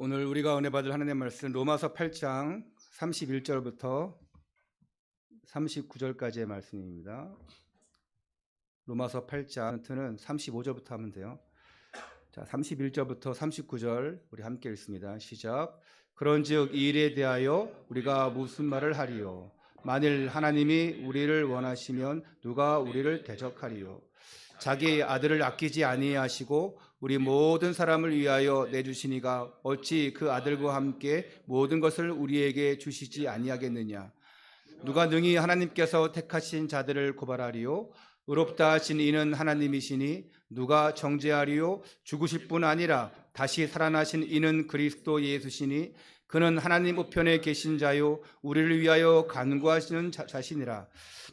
오늘 우리가 은혜 받을 하나님의 말씀 로마서 8장 31절부터 39절까지의 말씀입니다. 로마서 8장은 35절부터 하면 돼요. 자, 31절부터 39절 우리 함께 읽습니다. 시작. 그런즉 이 일에 대하여 우리가 무슨 말을 하리요? 만일 하나님이 우리를 원하시면 누가 우리를 대적하리요? 자기 아들을 아끼지 아니하시고 우리 모든 사람을 위하여 내주시니가 어찌 그 아들과 함께 모든 것을 우리에게 주시지 아니하겠느냐? 누가 능히 하나님께서 택하신 자들을 고발하리요? 의롭다 하신 이는 하나님이시니 누가 정죄하리요? 죽으실 뿐 아니라 다시 살아나신 이는 그리스도 예수시니 그는 하나님 우편에 계신 자요 우리를 위하여 간구하시는 자시니라.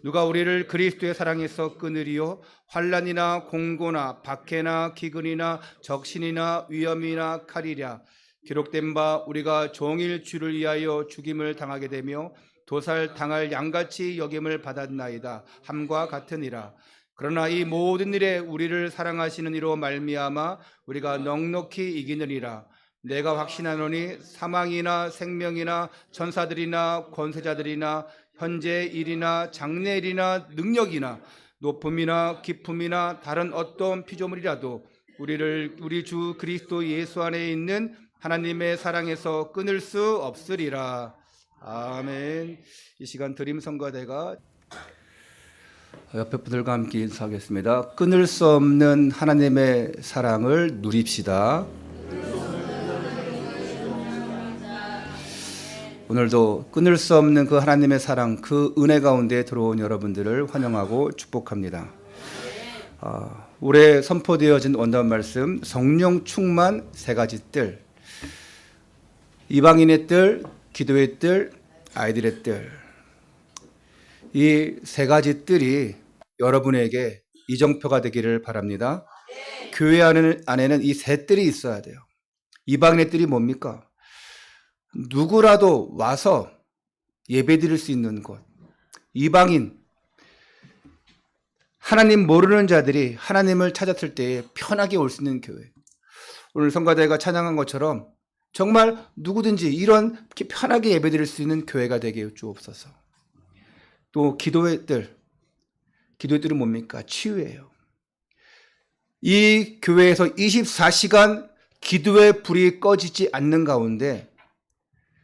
누가 우리를 그리스도의 사랑에서 끊으리요? 환난이나 공고나 박해나 기근이나 적신이나 위험이나 칼이랴. 기록된 바 우리가 종일 주를 위하여 죽임을 당하게 되며 도살 당할 양같이 여김을 받았나이다 함과 같으니라. 그러나 이 모든 일에 우리를 사랑하시는 이로 말미암아 우리가 넉넉히 이기느니라. 내가 확신하노니 사망이나 생명이나 천사들이나 권세자들이나 현재 일이나 장래일이나 능력이나 높음이나 깊음이나 다른 어떤 피조물이라도 우리 주 그리스도 예수 안에 있는 하나님의 사랑에서 끊을 수 없으리라. 아멘. 이 시간 드림 성가대가 옆에 분들과 함께 인사하겠습니다. 끊을 수 없는 하나님의 사랑을 누립시다. 오늘도 끊을 수 없는 그 하나님의 사랑, 그 은혜 가운데 들어온 여러분들을 환영하고 축복합니다. 올해 선포되어진 원단 말씀, 성령 충만 세 가지 뜰. 이방인의 뜰, 기도의 뜰, 아이들의 뜰. 이 세 가지 뜰이 여러분에게 이정표가 되기를 바랍니다. 교회 안에는 이 세 뜰이 있어야 돼요. 이방인의 뜰이 뭡니까? 누구라도 와서 예배드릴 수 있는 곳. 이방인, 하나님 모르는 자들이 하나님을 찾았을 때에 편하게 올 수 있는 교회. 오늘 성가대가 찬양한 것처럼 정말 누구든지 이렇게 편하게 예배드릴 수 있는 교회가 되게 주옵소서. 또 기도의 뜰은 뭡니까? 치유예요. 이 교회에서 24시간 기도의 불이 꺼지지 않는 가운데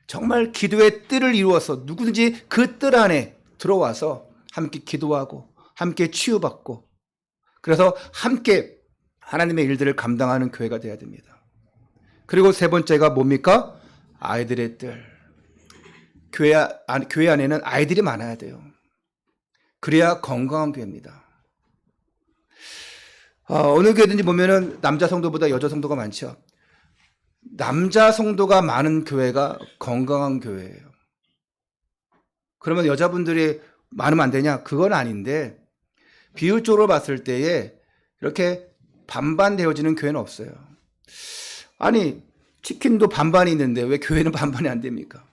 정말 기도의 뜰을 이루어서 누구든지 그 뜰 안에 들어와서 함께 기도하고 함께 치유받고 그래서 함께 하나님의 일들을 감당하는 교회가 되어야 됩니다. 그리고 세 번째가 뭡니까? 아이들의 뜰. 교회 안에는 아이들이 많아야 돼요. 그래야 건강한 교회입니다. 어느 교회든지 보면은 남자 성도보다 여자 성도가 많죠. 남자 성도가 많은 교회가 건강한 교회예요. 그러면 여자분들이 많으면 안 되냐? 그건 아닌데 비율적으로 봤을 때에 이렇게 반반 되어지는 교회는 없어요. 아니 치킨도 반반이 있는데 왜 교회는 반반이 안 됩니까?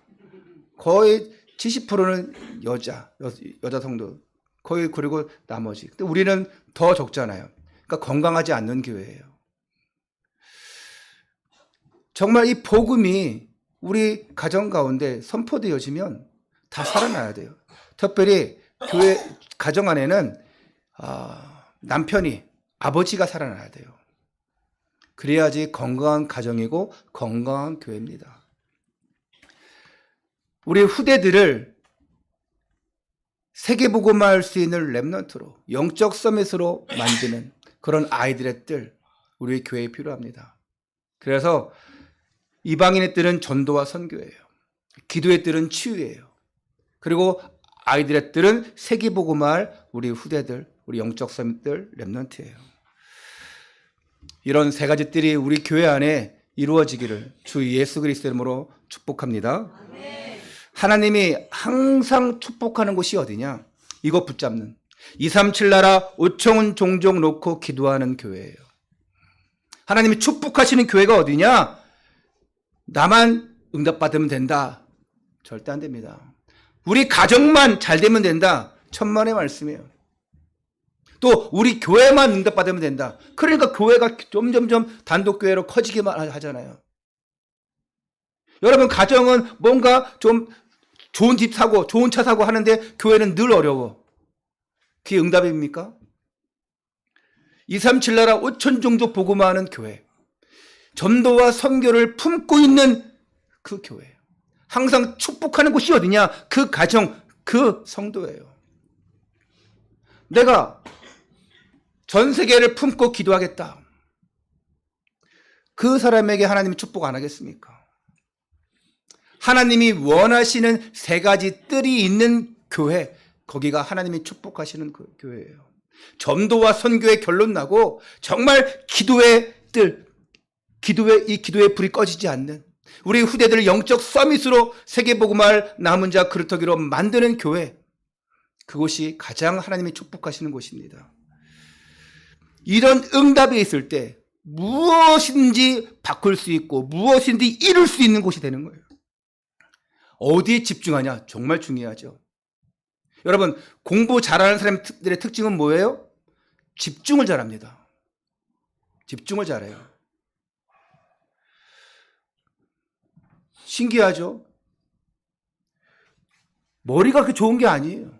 거의 70%는 여자 성도 거의 그리고 나머지. 근데 우리는 더 적잖아요. 그러니까 건강하지 않는 교회예요. 정말 이 복음이 우리 가정 가운데 선포되어지면 다 살아나야 돼요. 특별히 교회 가정 안에는 남편이 아버지가 살아나야 돼요. 그래야지 건강한 가정이고 건강한 교회입니다. 우리 후대들을 세계복음화할 수 있는 렘넌트로 영적 서밋으로 만드는 그런 아이들의 뜰 우리 교회에 필요합니다. 그래서 이방인의 뜰은 전도와 선교예요. 기도의 뜰은 치유예요. 그리고 아이들의 뜰은 세계복음화할 우리 후대들, 우리 영적 서밋들, 렘넌트예요. 이런 세 가지 뜰이 우리 교회 안에 이루어지기를 주 예수 그리스도의 이름으로 축복합니다. 하나님이 항상 축복하는 곳이 어디냐? 이거 붙잡는 237 나라 5천은 종종 놓고 기도하는 교회예요. 하나님이 축복하시는 교회가 어디냐? 나만 응답받으면 된다. 절대 안 됩니다. 우리 가정만 잘 되면 된다. 천만의 말씀이에요. 또 우리 교회만 응답받으면 된다. 그러니까 교회가 점점점 단독교회로 커지기만 하잖아요. 여러분 가정은 뭔가 좀 좋은 집 사고 좋은 차 사고 하는데 교회는 늘 어려워. 그게 응답입니까? 237 나라 5천 종족 복음화하는 교회. 전도와 선교를 품고 있는 그 교회. 항상 축복하는 곳이 어디냐? 그 가정, 그 성도예요. 내가 전 세계를 품고 기도하겠다. 그 사람에게 하나님이 축복 안 하겠습니까? 하나님이 원하시는 세 가지 뜰이 있는 교회, 거기가 하나님이 축복하시는 그 교회예요. 전도와 선교의 결론 나고 정말 기도의 뜰, 기도의 불이 꺼지지 않는 우리 후대들을 영적 서밋으로 세계복음화를 남은 자 그루터기로 만드는 교회, 그곳이 가장 하나님이 축복하시는 곳입니다. 이런 응답이 있을 때 무엇인지 바꿀 수 있고 무엇인지 이룰 수 있는 곳이 되는 거예요. 어디에 집중하냐? 정말 중요하죠. 여러분, 공부 잘하는 사람들의 특징은 뭐예요? 집중을 잘합니다. 집중을 잘해요. 신기하죠? 머리가 그렇게 좋은 게 아니에요.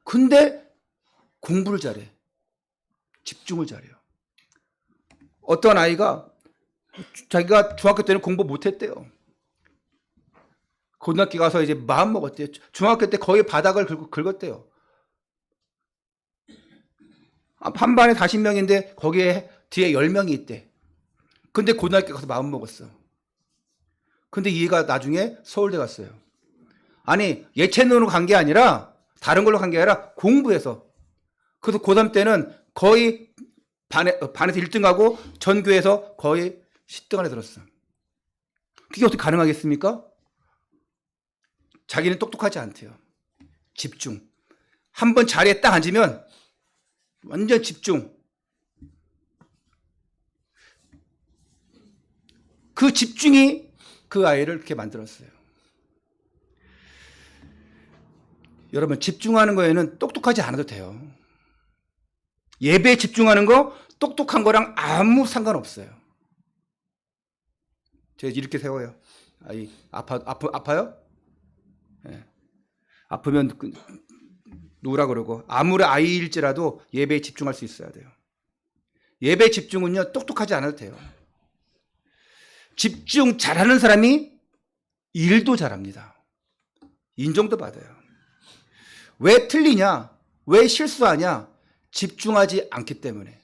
근데 공부를 잘해. 집중을 잘해요. 어떤 아이가 자기가 중학교 때는 공부 못했대요. 고등학교 가서 이제 마음 먹었대요. 중학교 때 거의 바닥을 긁었대요. 한 반에 40명인데 거기에 뒤에 10명이 있대. 근데 고등학교 가서 마음 먹었어. 근데 얘가 나중에 서울대 갔어요. 아니, 예체능으로 간 게 아니라 다른 걸로 간 게 아니라 공부해서. 그래서 고3 때는 거의 반에서 1등하고 전교에서 거의 10등 안에 들었어. 그게 어떻게 가능하겠습니까? 자기는 똑똑하지 않대요. 집중. 한번 자리에 딱 앉으면 완전 집중. 그 집중이 그 아이를 이렇게 만들었어요. 여러분, 집중하는 거에는 똑똑하지 않아도 돼요. 예배에 집중하는 거 똑똑한 거랑 아무 상관없어요. 제가 이렇게 세워요. 아이 아파요? 네. 아프면 누우라 그러고 아무리 아이일지라도 예배에 집중할 수 있어야 돼요. 예배 집중은요 똑똑하지 않아도 돼요. 집중 잘하는 사람이 일도 잘합니다. 인정도 받아요. 왜 틀리냐? 왜 실수하냐? 집중하지 않기 때문에.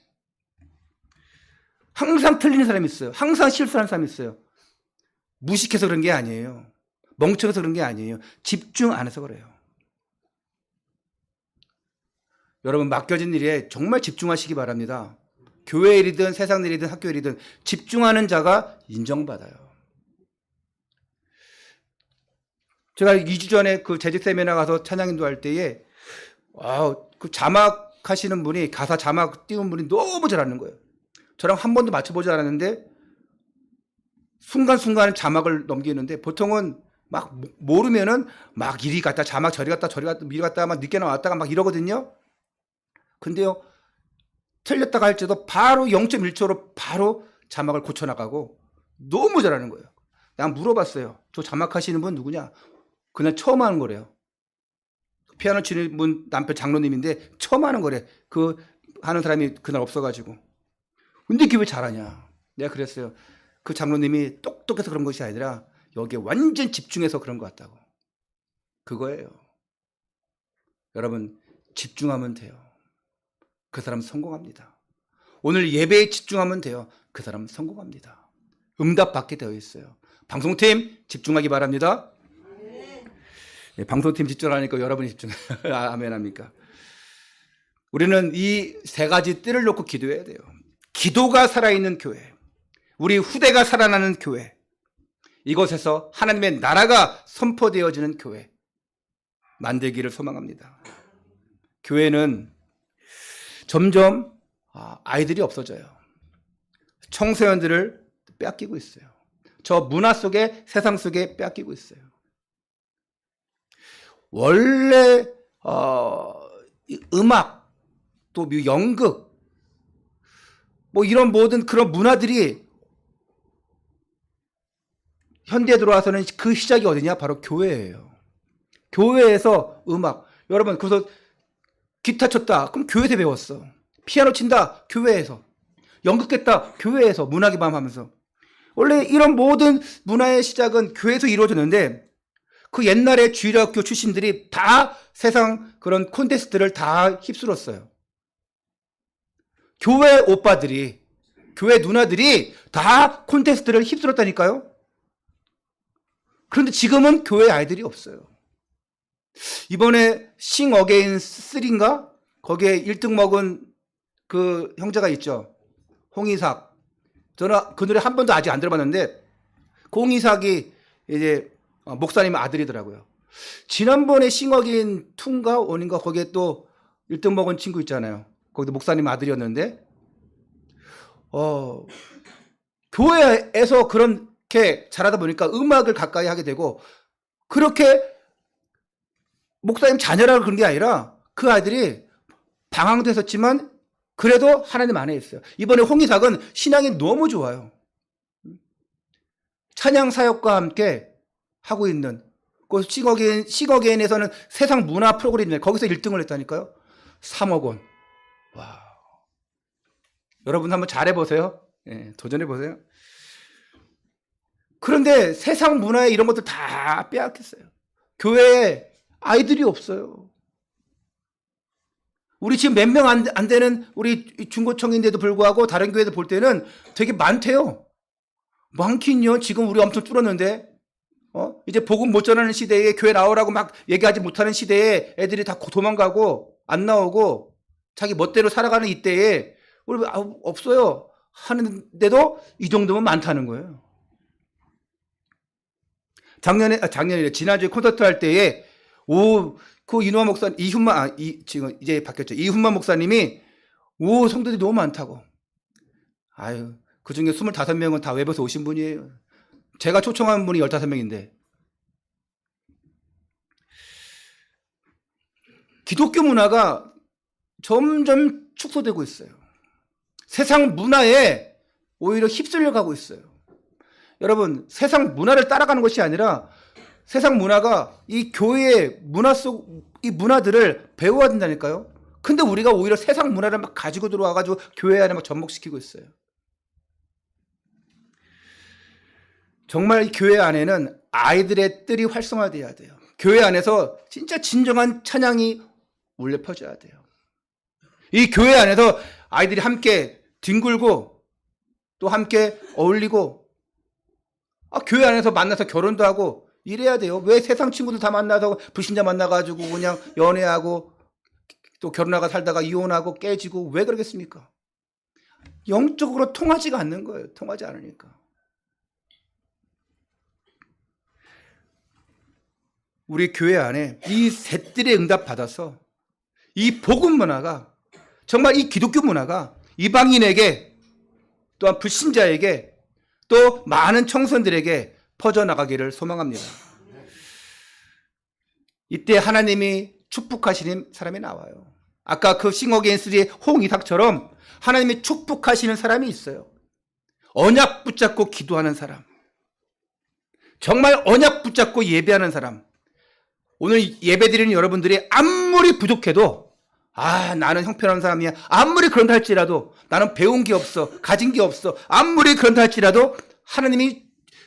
항상 틀리는 사람이 있어요. 항상 실수하는 사람이 있어요. 무식해서 그런 게 아니에요. 멍청해서 그런 게 아니에요. 집중 안 해서 그래요. 여러분, 맡겨진 일에 정말 집중하시기 바랍니다. 교회 일이든 세상 일이든 학교 일이든 집중하는 자가 인정받아요. 제가 2주 전에 그 재직 세미나 가서 찬양 인도할 때에 그 자막 하시는 분이, 가사 자막 띄운 분이 너무 잘하는 거예요. 저랑 한 번도 맞춰보지 않았는데 순간순간 자막을 넘기는데, 보통은 막 모르면은 막 이리 갔다 자막 저리 갔다 미리 갔다 막 늦게 나왔다가 막 이러거든요. 근데요, 틀렸다가 할지도 바로 0.1초로 바로 자막을 고쳐나가고 너무 잘하는 거예요. 난 물어봤어요. 저 자막 하시는 분 누구냐? 그날 처음 하는 거래요. 피아노 치는 분 남편 장로님인데 처음 하는 거래. 그 하는 사람이 그날 없어가지고. 근데 그게 왜 잘하냐? 내가 그랬어요. 그 장로님이 똑똑해서 그런 것이 아니라 여기에 완전 집중해서 그런 것 같다고. 그거예요. 여러분, 집중하면 돼요. 그 사람 성공합니다. 오늘 예배에 집중하면 돼요. 그 사람 성공합니다. 응답받게 되어 있어요. 방송팀 집중하기 바랍니다. 네, 방송팀 집중하니까 여러분이 집중해요. 아멘 합니까? 우리는 이 세 가지 뜰을 놓고 기도해야 돼요. 기도가 살아있는 교회, 우리 후대가 살아나는 교회, 이곳에서 하나님의 나라가 선포되어지는 교회 만들기를 소망합니다. 교회는 점점 아이들이 없어져요. 청소년들을 빼앗기고 있어요. 저 문화 속에, 세상 속에 빼앗기고 있어요. 원래 음악, 또 연극, 뭐 이런 모든 그런 문화들이 현대에 들어와서는 그 시작이 어디냐? 바로 교회예요. 교회에서 음악. 여러분, 그래서 기타 쳤다. 그럼 교회에서 배웠어. 피아노 친다. 교회에서. 연극했다. 교회에서. 문학의 밤 하면서. 원래 이런 모든 문화의 시작은 교회에서 이루어졌는데 그 옛날에 주일학교 출신들이 다 세상 그런 콘테스트를 다 휩쓸었어요. 교회 오빠들이, 교회 누나들이 다 콘테스트를 휩쓸었다니까요. 그런데 지금은 교회 아이들이 없어요. 이번에 싱 어게인 3인가? 거기에 1등 먹은 그 형제가 있죠. 홍이삭. 저는 그 노래 한 번도 아직 안 들어봤는데 그 홍이삭이 이제 목사님 아들이더라고요. 지난번에 싱 어게인 2인가 1인가 거기에 또 1등 먹은 친구 있잖아요. 거기도 목사님 아들이었는데 교회에서 그렇게 자라다 보니까 음악을 가까이 하게 되고 그렇게 목사님 자녀라고 그런 게 아니라 그 아이들이 방황도 했었지만 그래도 하나님 안에 있어요. 이번에 홍이삭은 신앙이 너무 좋아요. 찬양 사역과 함께 하고 있는 그 싱어게인에서는 세상 문화 프로그램인데 거기서 1등을 했다니까요. 3억 원. 와. 여러분 한번 잘해보세요. 예, 도전해보세요. 그런데 세상 문화에 이런 것들 다 빼앗겼어요. 교회에 아이들이 없어요. 우리 지금 몇 명 안 되는 우리 중고청인데도 불구하고 다른 교회도 볼 때는 되게 많대요. 많긴요. 지금 우리 엄청 줄었는데 이제 복음 못 전하는 시대에 교회 나오라고 막 얘기하지 못하는 시대에 애들이 다 도망가고 안 나오고 자기 멋대로 살아가는 이때에 우리 없어요 하는데도 이 정도면 많다는 거예요. 지난주에 콘서트 할 때에 그 이노아 목사님, 지금 이제 바뀌었죠. 이훈만 목사님이 성도들이 너무 많다고. 아유, 그 중에 25명은 다 외부에서 오신 분이에요. 제가 초청한 분이 15명인데. 기독교 문화가 점점 축소되고 있어요. 세상 문화에 오히려 휩쓸려 가고 있어요. 여러분, 세상 문화를 따라가는 것이 아니라 세상 문화가 이 교회의 문화 이 문화들을 배워야 된다니까요. 근데 우리가 오히려 세상 문화를 막 가지고 들어와가지고 교회 안에 막 접목시키고 있어요. 정말 이 교회 안에는 아이들의 뜰이 활성화돼야 돼요. 교회 안에서 진짜 진정한 찬양이 울려 퍼져야 돼요. 이 교회 안에서 아이들이 함께 뒹굴고 또 함께 어울리고 교회 안에서 만나서 결혼도 하고 이래야 돼요. 왜 세상 친구들 다 만나서 불신자 만나가지고 그냥 연애하고 또 결혼하고 살다가 이혼하고 깨지고 왜 그러겠습니까? 영적으로 통하지가 않는 거예요. 통하지 않으니까. 우리 교회 안에 이 셋들의 응답 받아서 이 복음 문화가 정말 이 기독교 문화가 이방인에게 또한 불신자에게 또 많은 청소년들에게 퍼져나가기를 소망합니다. 이때 하나님이 축복하시는 사람이 나와요. 아까 그 싱어게인 3의 홍이삭처럼 하나님이 축복하시는 사람이 있어요. 언약 붙잡고 기도하는 사람. 정말 언약 붙잡고 예배하는 사람. 오늘 예배드리는 여러분들이 아무리 부족해도 나는 형편없는 사람이야. 아무리 그런다 할지라도 나는 배운 게 없어. 가진 게 없어. 아무리 그런다 할지라도 하나님이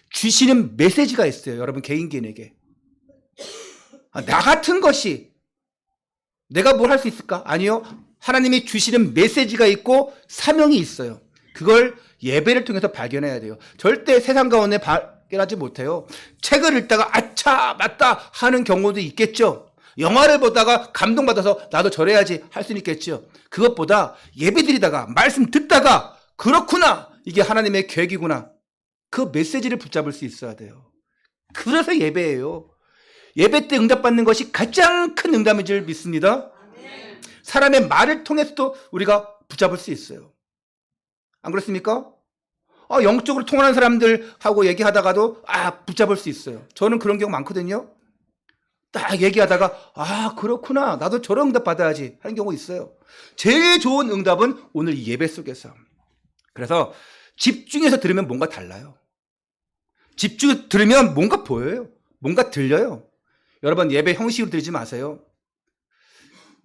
주시는 메시지가 있어요. 여러분 개인에게. 나 같은 것이 내가 뭘 할 수 있을까? 아니요. 하나님이 주시는 메시지가 있고 사명이 있어요. 그걸 예배를 통해서 발견해야 돼요. 절대 세상 가운데 발견하지 못해요. 책을 읽다가 아차 맞다 하는 경우도 있겠죠. 영화를 보다가 감동받아서 나도 저래야지 할 수는 있겠죠. 그것보다 예배드리다가 말씀 듣다가 그렇구나. 이게 하나님의 계획이구나. 그 메시지를 붙잡을 수 있어야 돼요. 그래서 예배예요. 예배 때 응답받는 것이 가장 큰 응답인 줄 믿습니다. 사람의 말을 통해서도 우리가 붙잡을 수 있어요. 안 그렇습니까? 영적으로 통하는 사람들하고 얘기하다가도 붙잡을 수 있어요. 저는 그런 경우 많거든요. 딱 얘기하다가 그렇구나. 나도 저런 응답 받아야지 하는 경우 있어요. 제일 좋은 응답은 오늘 예배 속에서. 그래서 집중해서 들으면 뭔가 달라요. 집중 들으면 뭔가 보여요. 뭔가 들려요. 여러분 예배 형식으로 드리지 마세요.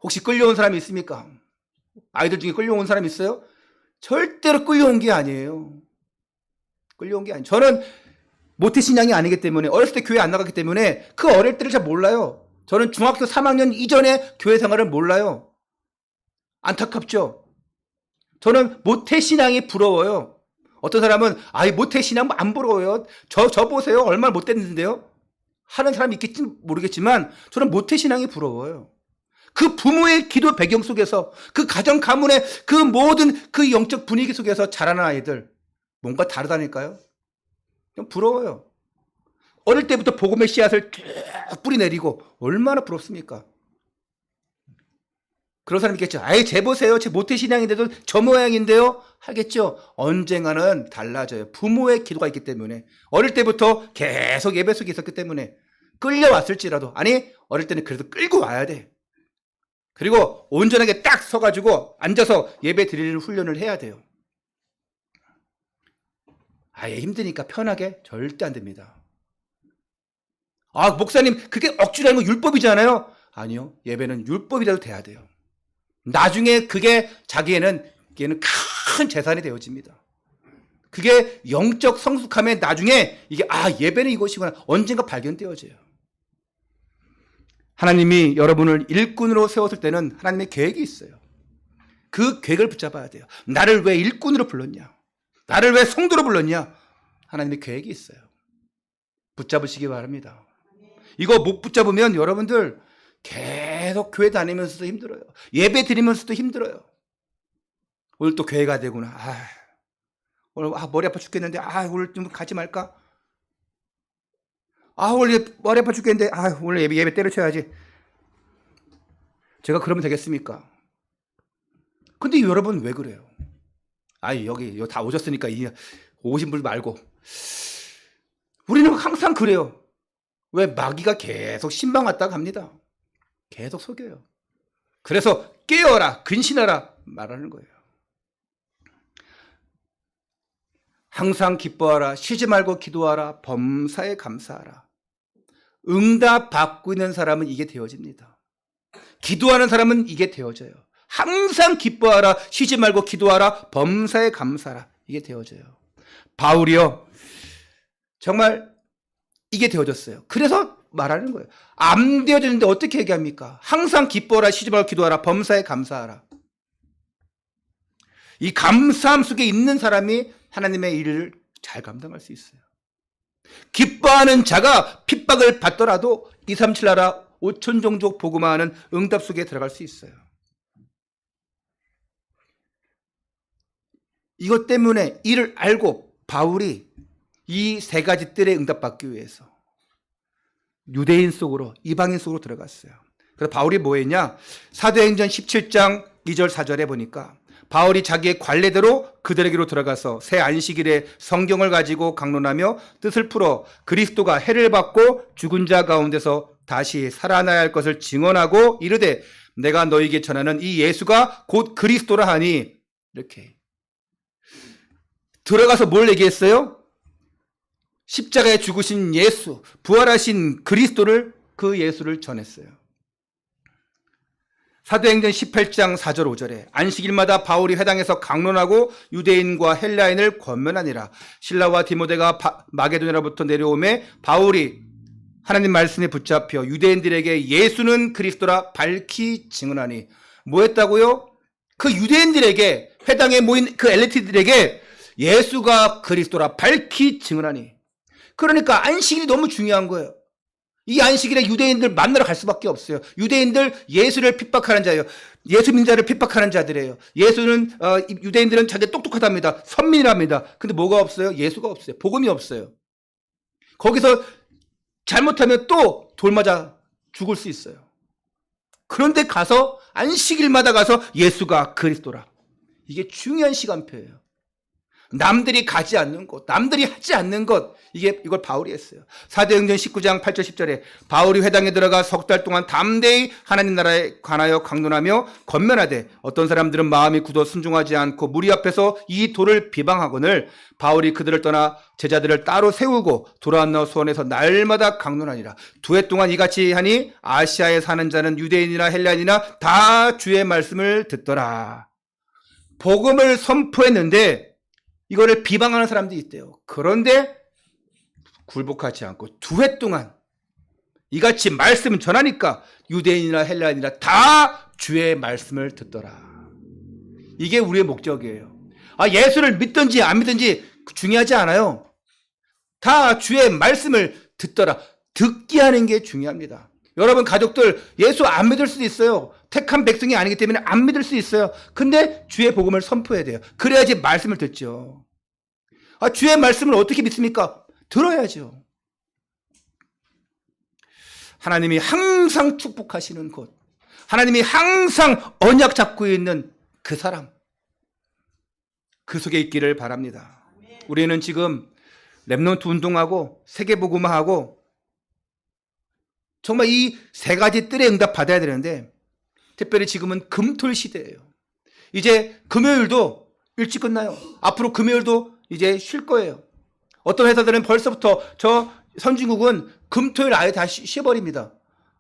혹시 끌려온 사람이 있습니까? 아이들 중에 끌려온 사람 있어요? 절대로 끌려온 게 아니에요. 끌려온 게 아니에요. 저는 모태신앙이 아니기 때문에 어렸을 때 교회 안 나갔기 때문에 그 어릴 때를 잘 몰라요. 저는 중학교 3학년 이전에 교회 생활을 몰라요. 안타깝죠? 저는 모태신앙이 부러워요. 어떤 사람은 모태신앙 안 부러워요. 저 보세요. 얼마나 못됐는데요. 하는 사람이 있겠지 모르겠지만 저는 모태신앙이 부러워요. 그 부모의 기도 배경 속에서 그 가정 가문의 그 모든 그 영적 분위기 속에서 자라는 아이들 뭔가 다르다니까요. 좀 부러워요. 어릴 때부터 복음의 씨앗을 쭉 뿌리내리고 얼마나 부럽습니까? 그런 사람 있겠죠. 쟤 보세요. 쟤 모태신앙인데도 저 모양인데요. 하겠죠. 언젠가는 달라져요. 부모의 기도가 있기 때문에 어릴 때부터 계속 예배 속에 있었기 때문에 끌려왔을지라도 어릴 때는 그래도 끌고 와야 돼. 그리고 온전하게 딱 서가지고 앉아서 예배 드리는 훈련을 해야 돼요. 힘드니까 편하게 절대 안 됩니다. 목사님 그게 억지로 하는 거 율법이잖아요. 아니요. 예배는 율법이라도 돼야 돼요. 나중에 그게 자기에는 큰 재산이 되어집니다. 그게 영적 성숙함에 나중에 이게 예배는 이것이구나 언젠가 발견되어져요. 하나님이 여러분을 일꾼으로 세웠을 때는 하나님의 계획이 있어요. 그 계획을 붙잡아야 돼요. 나를 왜 일꾼으로 불렀냐? 나를 왜 성도로 불렀냐? 하나님의 계획이 있어요. 붙잡으시기 바랍니다. 이거 못 붙잡으면 여러분들 계속 교회 다니면서도 힘들어요. 예배 드리면서도 힘들어요. 오늘 또 교회가 되구나. 오늘 머리 아파 죽겠는데 오늘 좀 가지 말까? 오늘 머리 아파 죽겠는데 오늘 예배 때려쳐야지. 제가 그러면 되겠습니까? 근데 여러분 왜 그래요? 여기 다 오셨으니까 오신 분 말고 우리는 항상 그래요. 왜 마귀가 계속 신방 왔다가 갑니다. 계속 속여요. 그래서 깨어라 근신하라 말하는 거예요. 항상 기뻐하라 쉬지 말고 기도하라 범사에 감사하라. 응답 받고 있는 사람은 이게 되어집니다. 기도하는 사람은 이게 되어져요. 항상 기뻐하라 쉬지 말고 기도하라 범사에 감사하라. 이게 되어져요. 바울이요 정말 이게 되어졌어요. 그래서 말하는 거예요. 안 되어졌는데 어떻게 얘기합니까? 항상 기뻐하라 쉬지 말고 기도하라 범사에 감사하라. 이 감사함 속에 있는 사람이 하나님의 일을 잘 감당할 수 있어요. 기뻐하는 자가 핍박을 받더라도 237 나라 5천 종족 복음화하는 응답 속에 들어갈 수 있어요. 이것 때문에 이를 알고 바울이 이 세 가지 뜰에 응답받기 위해서 유대인 속으로 이방인 속으로 들어갔어요. 그래서 바울이 뭐 했냐? 사도행전 17장 2절 4절에 보니까 바울이 자기의 관례대로 그들에게로 들어가서 새 안식일에 성경을 가지고 강론하며 뜻을 풀어 그리스도가 해를 받고 죽은 자 가운데서 다시 살아나야 할 것을 증언하고 이르되 내가 너에게 전하는 이 예수가 곧 그리스도라 하니 이렇게 들어가서 뭘 얘기했어요? 십자가에 죽으신 예수, 부활하신 그리스도를 그 예수를 전했어요. 사도행전 18장 4절 5절에 안식일마다 바울이 회당에서 강론하고 유대인과 헬라인을 권면하니라. 실라와 디모데가 마게도냐로부터 내려오매 바울이 하나님 말씀에 붙잡혀 유대인들에게 예수는 그리스도라 밝히 증언하니 뭐 했다고요? 그 유대인들에게 회당에 모인 그 엘리트들에게 예수가 그리스도라 밝히 증언하니 그러니까 안식일이 너무 중요한 거예요. 이 안식일에 유대인들 만나러 갈 수밖에 없어요. 유대인들 예수를 핍박하는 자예요. 예수 민자를 핍박하는 자들이에요. 예수는 유대인들은 자기 똑똑하답니다. 선민이랍니다. 근데 뭐가 없어요? 예수가 없어요. 복음이 없어요. 거기서 잘못하면 또 돌 맞아 죽을 수 있어요. 그런데 가서 안식일마다 가서 예수가 그리스도라. 이게 중요한 시간표예요. 남들이 가지 않는 곳, 남들이 하지 않는 것, 이걸 바울이 했어요. 사도행전 19장 8절 10절에 바울이 회당에 들어가 석 달 동안 담대히 하나님 나라에 관하여 강론하며 권면하되 어떤 사람들은 마음이 굳어 순종하지 않고 무리 앞에서 이 도를 비방하거늘 바울이 그들을 떠나 제자들을 따로 세우고 돌아왔나 수원에서 날마다 강론하니라. 2해 동안 이같이 하니 아시아에 사는 자는 유대인이나 헬라인이나 다 주의 말씀을 듣더라. 복음을 선포했는데 이거를 비방하는 사람들이 있대요. 그런데 굴복하지 않고 2해 동안 이같이 말씀을 전하니까 유대인이나 헬라인이나 다 주의 말씀을 듣더라. 이게 우리의 목적이에요. 예수를 믿든지 안 믿든지 중요하지 않아요. 다 주의 말씀을 듣더라. 듣게 하는 게 중요합니다. 여러분 가족들 예수 안 믿을 수도 있어요. 택한 백성이 아니기 때문에 안 믿을 수 있어요. 근데 주의 복음을 선포해야 돼요. 그래야지 말씀을 듣죠. 주의 말씀을 어떻게 믿습니까? 들어야죠. 하나님이 항상 축복하시는 곳, 하나님이 항상 언약 잡고 있는 그 사람, 그 속에 있기를 바랍니다. 우리는 지금 렘넌트 운동하고 세계복음화하고 정말 이 3가지 뜰에 응답 받아야 되는데 특별히 지금은 금토일 시대예요. 이제 금요일도 일찍 끝나요. 앞으로 금요일도 이제 쉴 거예요. 어떤 회사들은 벌써부터 저 선진국은 금토일 아예 다 쉬어버립니다.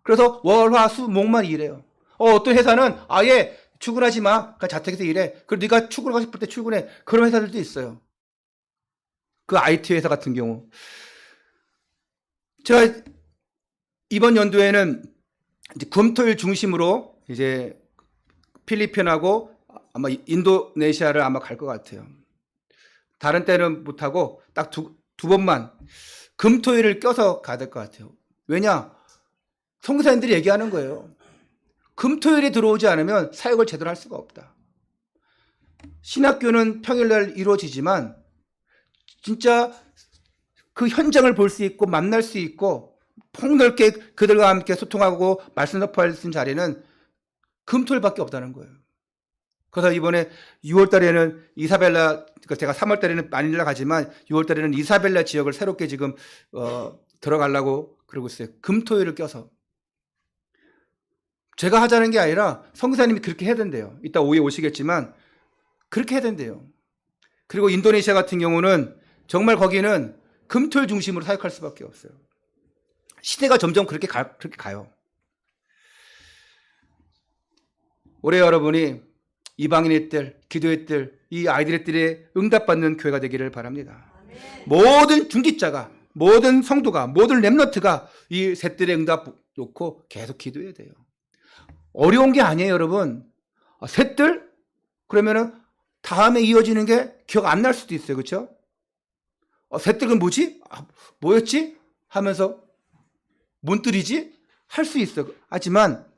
그래서 월, 화, 수, 목만 일해요. 어떤 회사는 아예 출근하지 마. 그냥 자택에서 일해. 그리고 네가 출근하고 싶을 때 출근해. 그런 회사들도 있어요. 그 IT 회사 같은 경우. 제가 이번 연도에는 이제 금토일 중심으로 이제 필리핀하고 아마 인도네시아를 아마 갈 것 같아요. 다른 때는 못하고 딱 두 번만 금토일을 껴서 가야 될 것 같아요. 왜냐? 선교사님들이 얘기하는 거예요. 금토일이 들어오지 않으면 사역을 제대로 할 수가 없다. 신학교는 평일날 이루어지지만 진짜 그 현장을 볼 수 있고 만날 수 있고 폭넓게 그들과 함께 소통하고 말씀 선포할 수 있는 자리는 금토일밖에 없다는 거예요. 그래서 이번에 6월 달에는 이사벨라, 제가 3월 달에는 마닐라 가지만 6월 달에는 이사벨라 지역을 새롭게 지금 들어가려고 그러고 있어요. 금토일을 껴서. 제가 하자는 게 아니라 선교사님이 그렇게 해야 된대요. 이따 오후에 오시겠지만 그렇게 해야 된대요. 그리고 인도네시아 같은 경우는 정말 거기는 금토일 중심으로 사역할 수밖에 없어요. 시대가 점점 그렇게 가요. 올해 여러분이 이방인의 뜰, 기도의 뜰, 이 아이들의 뜰에 응답받는 교회가 되기를 바랍니다. 모든 중직자가, 모든 성도가, 모든 렘넌트가 이 새 뜰에 응답 놓고 계속 기도해야 돼요. 어려운 게 아니에요, 여러분. 새 뜰? 그러면은 다음에 이어지는 게 기억 안 날 수도 있어요, 그렇죠? 새 뜰은 뭐지? 뭐였지? 하면서 뭔 뜰이지? 할 수 있어요. 하지만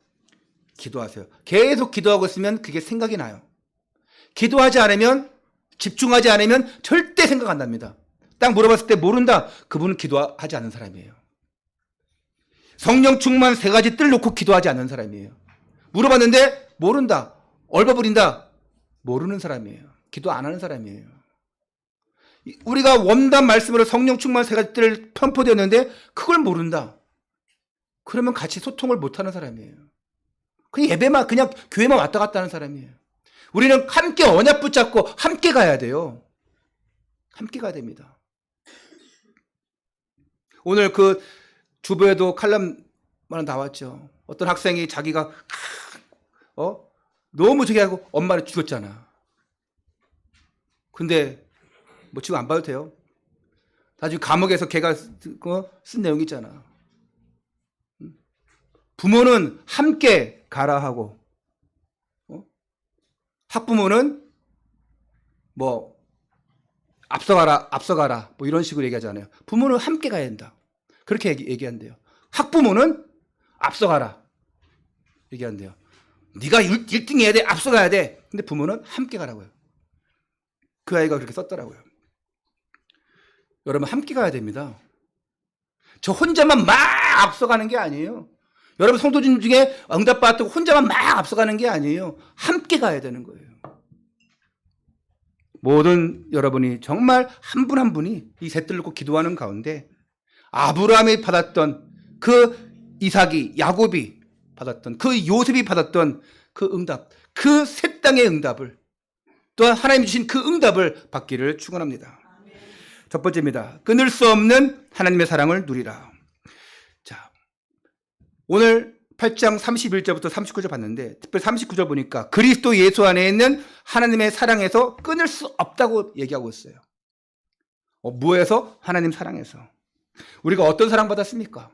기도하세요. 계속 기도하고 있으면 그게 생각이 나요. 기도하지 않으면, 집중하지 않으면 절대 생각 안 납니다. 딱 물어봤을 때 모른다. 그분은 기도하지 않는 사람이에요. 성령 충만 3가지 뜰 놓고 기도하지 않는 사람이에요. 물어봤는데 모른다. 얼버무린다. 모르는 사람이에요. 기도 안 하는 사람이에요. 우리가 원단 말씀으로 성령 충만 3가지 뜰 선포되었는데 그걸 모른다. 그러면 같이 소통을 못하는 사람이에요. 그냥 예배만, 그냥 교회만 왔다 갔다 하는 사람이에요. 우리는 함께 언약 붙잡고 함께 가야 돼요. 함께 가야 됩니다. 오늘 그 주부에도 칼럼만 나왔죠. 어떤 학생이 자기가 너무 저기 하고 엄마를 죽였잖아. 근데 뭐 지금 안 봐도 돼요. 나중에 감옥에서 걔가 쓴 내용이 있잖아. 부모는 함께 가라 하고 학부모는 뭐 앞서가라 뭐 이런 식으로 얘기하잖아요. 부모는 함께 가야 된다. 그렇게 얘기한대요. 학부모는 앞서가라 얘기한대요. 네가 1등 해야 돼. 앞서가야 돼. 근데 부모는 함께 가라고요. 그 아이가 그렇게 썼더라고요. 여러분 함께 가야 됩니다. 저 혼자만 막 앞서가는 게 아니에요. 여러분 성도진 중에 응답받았다고 혼자만 막 앞서가는 게 아니에요. 함께 가야 되는 거예요. 모든 여러분이 정말 한 분 한 분이 이 셋들 놓고 기도하는 가운데 아브라함이 받았던 그 이삭이 야곱이 받았던 그 요셉이 받았던 그 응답, 그 새 땅의 응답을 또한 하나님이 주신 그 응답을 받기를 축원합니다. 첫 번째입니다. 끊을 수 없는 하나님의 사랑을 누리라. 자, 오늘 8장 31절부터 39절 봤는데 특별히 39절 보니까 그리스도 예수 안에 있는 하나님의 사랑에서 끊을 수 없다고 얘기하고 있어요. 뭐에서? 하나님 사랑에서. 우리가 어떤 사랑 받았습니까?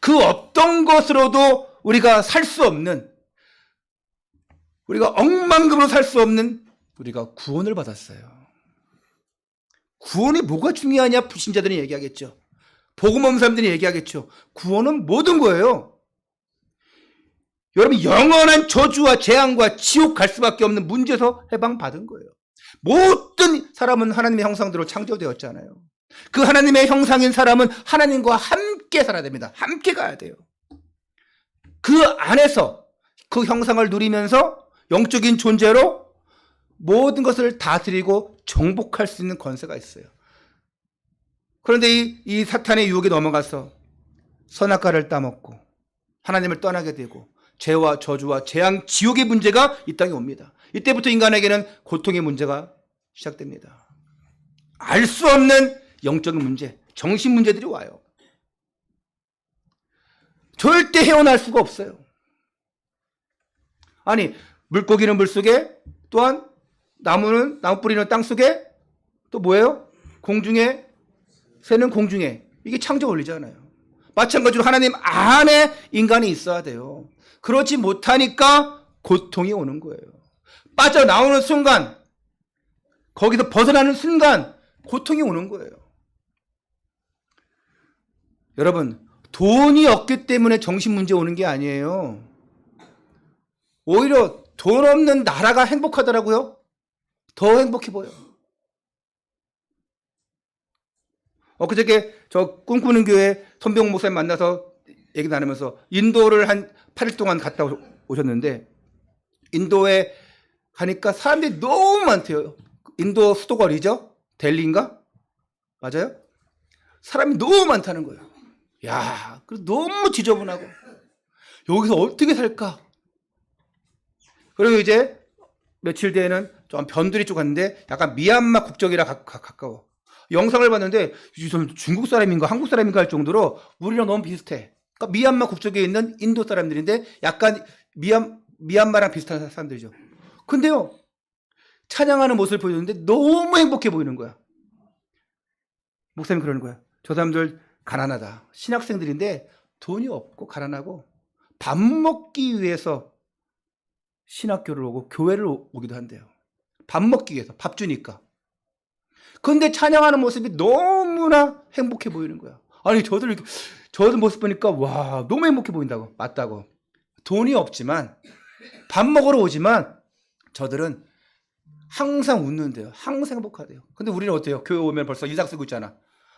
그 어떤 것으로도 우리가 살 수 없는, 우리가 억만금으로 살 수 없는 우리가 구원을 받았어요. 구원이 뭐가 중요하냐? 불신자들이 얘기하겠죠. 복음 없는 사람들이 얘기하겠죠. 구원은 모든 거예요. 여러분, 영원한 저주와 재앙과 지옥 갈 수밖에 없는 문제에서 해방받은 거예요. 모든 사람은 하나님의 형상대로 창조되었잖아요. 그 하나님의 형상인 사람은 하나님과 함께 살아야 됩니다. 함께 가야 돼요. 그 안에서 그 형상을 누리면서 영적인 존재로 모든 것을 다스리고 정복할 수 있는 권세가 있어요. 그런데 이 사탄의 유혹에 넘어가서 선악과를 따먹고 하나님을 떠나게 되고 죄와 저주와 재앙, 지옥의 문제가 이 땅에 옵니다. 이때부터 인간에게는 고통의 문제가 시작됩니다. 알 수 없는 영적인 문제, 정신 문제들이 와요. 절대 헤어날 수가 없어요. 아니, 물고기는 물속에, 또한 나무는 나무 뿌리는 땅속에, 또 뭐예요? 공중에, 새는 공중에. 이게 창조 원리잖아요. 마찬가지로 하나님 안에 인간이 있어야 돼요. 그렇지 못하니까 고통이 오는 거예요. 빠져나오는 순간, 거기서 벗어나는 순간 고통이 오는 거예요. 여러분, 돈이 없기 때문에 정신 문제 오는 게 아니에요. 오히려 돈 없는 나라가 행복하더라고요. 더 행복해 보여. 그저께 저 꿈꾸는 교회 손병호 목사님 만나서 얘기 나누면서 인도를 한 8일 동안 갔다 오셨는데, 인도에 가니까 사람들이 너무 많대요. 인도 수도가 어디죠? 델리인가? 맞아요? 사람이 너무 많다는 거예요. 야, 그래서 너무 지저분하고 여기서 어떻게 살까? 그리고 이제 며칠 뒤에는 좀 변두리 쪽 갔는데 약간 미얀마 국적이라 가까워. 영상을 봤는데 중국 사람인가 한국 사람인가 할 정도로 우리랑 너무 비슷해. 그러니까 미얀마 국적에 있는 인도 사람들인데 약간 미얀마랑 비슷한 사람들이죠. 근데요, 찬양하는 모습을 보여주는데 너무 행복해 보이는 거야. 목사님이 그러는 거야. 저 사람들 가난하다. 신학생들인데 돈이 없고 가난하고 밥 먹기 위해서 신학교를 오고 교회를 오기도 한대요. 밥 먹기 위해서. 밥 주니까. 근데 찬양하는 모습이 너무나 행복해 보이는 거야. 아니, 저들 모습 보니까 와, 너무 행복해 보인다고. 맞다고. 돈이 없지만 밥 먹으러 오지만 저들은 항상 웃는데요. 항상 행복하대요. 근데 우리는 어때요? 교회 오면 벌써 인상 쓰고 있잖아.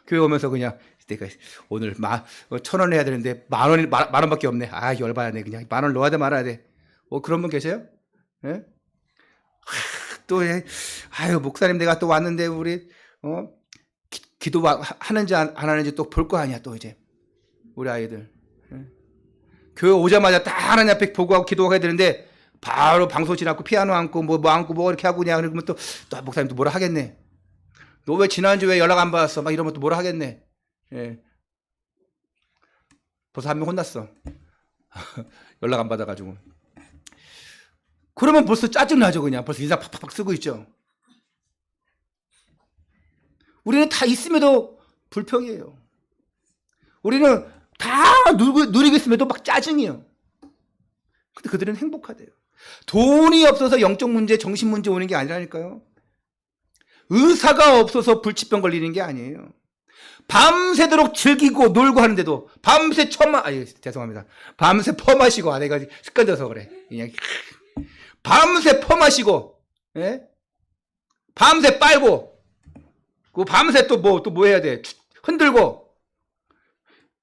교회 오면서 그냥 내가 오늘 1,000원 해야 되는데 만 원밖에 없네. 아, 열받네. 그냥 10,000원 넣어야 돼 말아야 돼. 그런 분 계세요? 예? 또 아유, 목사님 내가 또 왔는데 우리 기도 하는지 안 하는지 또 볼 거 아니야. 또 이제 우리 아이들 교회 오자마자 딱 하나님 앞에 보고 기도해야 되는데 바로 방송 지나고 피아노 안고 뭐 안고 뭐 이렇게 하고 그냥 그러면 또 목사님 또 뭐라 하겠네. 너 왜 지난주 왜 연락 안 받았어? 막 이러면 또 뭐라 하겠네. 예. 벌써 한 명 혼났어. 연락 안 받아가지고. 그러면 벌써 짜증나죠. 그냥 벌써 인상 팍팍 쓰고 있죠. 우리는 다 있음에도 불평이에요. 우리는 다 누리고 있음에도 막 짜증이에요. 근데 그들은 행복하대요. 돈이 없어서 영적 문제, 정신 문제 오는 게 아니라니까요. 의사가 없어서 불치병 걸리는 게 아니에요. 밤새도록 즐기고 놀고 하는데도 밤새 죄송합니다. 밤새 퍼마시고 내가 습관져서 그래. 그냥 밤새 퍼마시고, 예? 밤새 빨고, 그 밤새 또 뭐 해야 돼? 흔들고.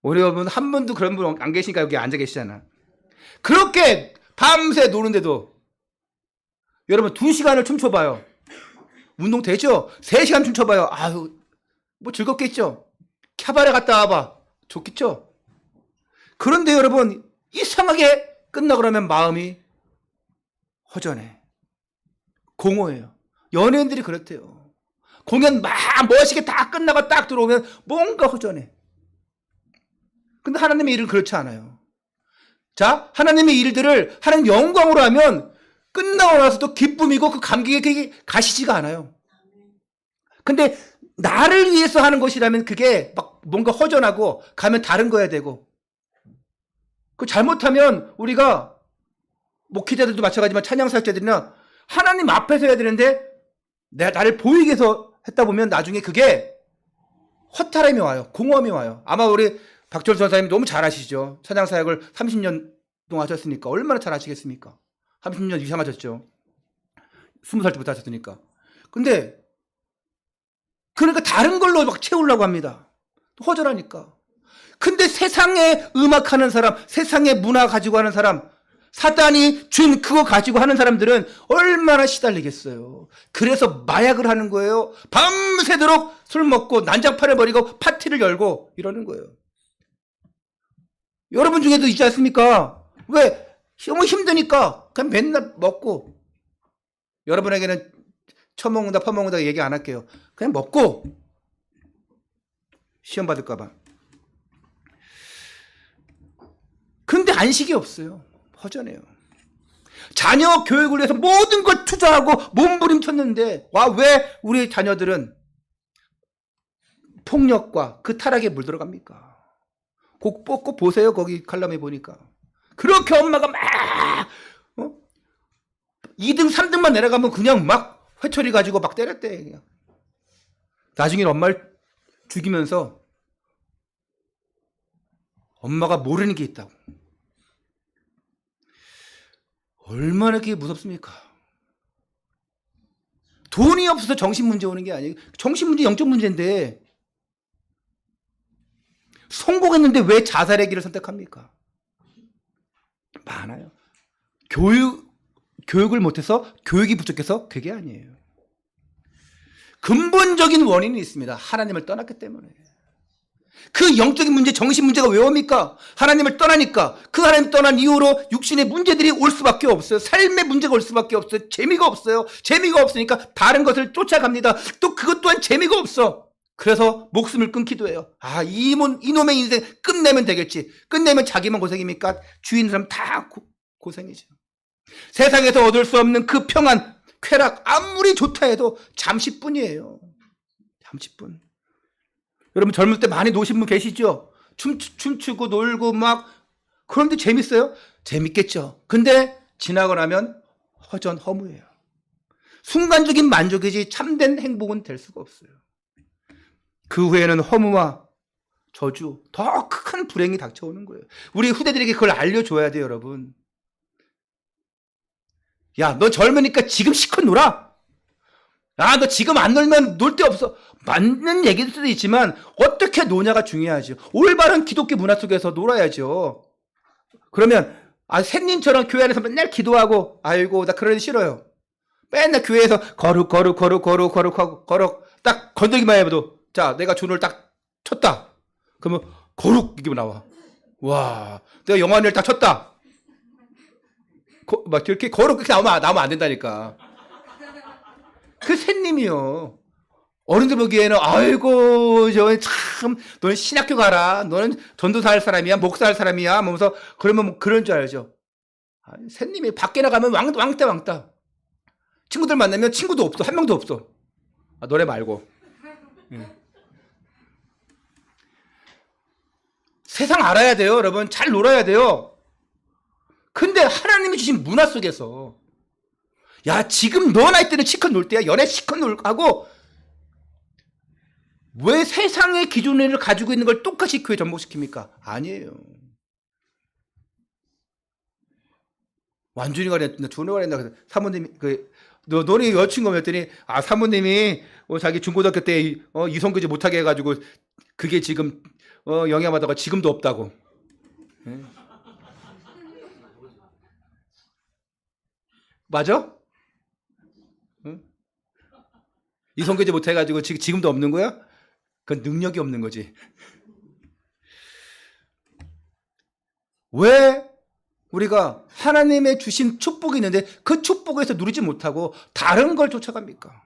우리 여러분 한 분도 그런 분 안 계시니까 여기 앉아 계시잖아. 그렇게 밤새 노는데도 여러분 2시간을 춤춰봐요. 운동 되죠? 3시간 춤춰봐요. 아유, 뭐 즐겁겠죠? 캬바레 갔다 와봐. 좋겠죠? 그런데 여러분, 이상하게 끝나고 나면 마음이 허전해. 공허해요. 연예인들이 그렇대요. 공연 막 멋있게 다 끝나고 딱 들어오면 뭔가 허전해. 근데 하나님의 일은 그렇지 않아요. 자, 하나님의 일들을 하나님 영광으로 하면 끝나고 나서도 기쁨이고 그 감격이 가시지가 않아요. 근데 나를 위해서 하는 것이라면 그게 막 뭔가 허전하고 가면 다른 거야 되고, 그 잘못하면 우리가 목회자들도 마찬가지지만 찬양사역자들이나 하나님 앞에서 해야 되는데 내가 나를 보이기 위해서 했다 보면 나중에 그게 허탈함이 와요. 공허함이 와요. 아마 우리 박철수 선생님 너무 잘 아시죠? 찬양사역을 30년 동안 하셨으니까 얼마나 잘 아시겠습니까? 30년 이상 하셨죠. 20살 때부터 하셨으니까. 근데 그러니까 다른 걸로 막 채우려고 합니다. 허전하니까. 근데 세상에 음악하는 사람, 세상에 문화 가지고 하는 사람, 사단이 준 그거 가지고 하는 사람들은 얼마나 시달리겠어요. 그래서 마약을 하는 거예요. 밤새도록 술 먹고 난장판을 벌이고 파티를 열고 이러는 거예요. 여러분 중에도 있지 않습니까? 왜? 너무 힘드니까 그냥 맨날 먹고, 여러분에게는 처먹는다 퍼먹는다 얘기 안 할게요. 그냥 먹고 시험 받을까 봐. 근데 안식이 없어요. 허전해요. 자녀 교육을 위해서 모든 걸 투자하고 몸부림쳤는데 왜 우리 자녀들은 폭력과 그 타락에 물들어갑니까? 꼭 보세요. 거기 칼럼에 보니까 그렇게 엄마가 막 2등 3등만 내려가면 그냥 막 회초리 가지고 막 때렸대. 그냥. 나중에 엄마를 죽이면서 엄마가 모르는 게 있다고. 얼마나 그게 무섭습니까? 돈이 없어서 정신 문제 오는 게 아니에요. 정신 문제 영적 문제인데 성공했는데 왜 자살의 길을 선택합니까? 많아요. 교육을 못해서, 교육이 부족해서 그게 아니에요. 근본적인 원인이 있습니다. 하나님을 떠났기 때문에. 그 영적인 문제, 정신 문제가 왜 옵니까? 하나님을 떠나니까. 그 하나님 떠난 이후로 육신의 문제들이 올 수밖에 없어요. 삶의 문제가 올 수밖에 없어요. 재미가 없어요. 재미가 없으니까 다른 것을 쫓아갑니다. 또 그것 또한 재미가 없어. 그래서 목숨을 끊기도 해요. 이놈의 인생 끝내면 되겠지. 끝내면 자기만 고생입니까? 주위 있는 사람 다 고생이죠. 세상에서 얻을 수 없는 그 평안, 쾌락, 아무리 좋다 해도 잠시뿐이에요. 잠시뿐. 여러분 젊을 때 많이 노신 분 계시죠? 춤추고 놀고 막. 그런데 재밌어요? 재밌겠죠. 근데 지나고 나면 허무해요. 순간적인 만족이지 참된 행복은 될 수가 없어요. 그 후에는 허무와 저주, 더 큰 불행이 닥쳐오는 거예요. 우리 후대들에게 그걸 알려줘야 돼요, 여러분. 야, 너 젊으니까 지금 실컷 놀아. 너 지금 안 놀면 놀 데 없어. 맞는 얘기일 수도 있지만 어떻게 노냐가 중요하죠. 올바른 기독교 문화 속에서 놀아야죠. 그러면 샌님처럼 교회 안에서 맨날 기도하고, 아이고 나 그러기 싫어요. 맨날 교회에서 거룩 딱 건들기만 해도, 자 내가 주문을 딱 쳤다. 그러면 거룩 이게 나와. 와, 내가 영화를 딱 쳤다. 막 이렇게 거룩 그렇게 나오면 안 된다니까. 그 샌님이요. 어른들 보기에는 아이고 너는 신학교 가라. 너는 전도사 할 사람이야. 목사 할 사람이야. 하면서 그러면 뭐 그런 줄 알죠. 샌님이 밖에 나가면 왕따. 친구들 만나면 친구도 없어. 한 명도 없어. 노래 말고. 세상 알아야 돼요. 여러분 잘 놀아야 돼요. 근데 하나님이 주신 문화 속에서, 야 지금 너 나이 때는 실컷 놀 때야. 연애 실컷 놀고, 왜 세상의 기준을 가지고 있는 걸 똑같이 교회 전복시킵니까? 아니에요. 완전히가 그랬나 준호가 그랬나. 사모님이 너네 여친구 했더니 사모님이 자기 중고등학교 때 이성교제 못하게 해가지고 그게 지금 영향받아가 지금도 없다고. 네. 맞아? 응? 이 선교제 못해가지고 지금도 없는 거야? 그건 능력이 없는 거지. 왜 우리가 하나님의 주신 축복이 있는데 그 축복에서 누리지 못하고 다른 걸 쫓아갑니까?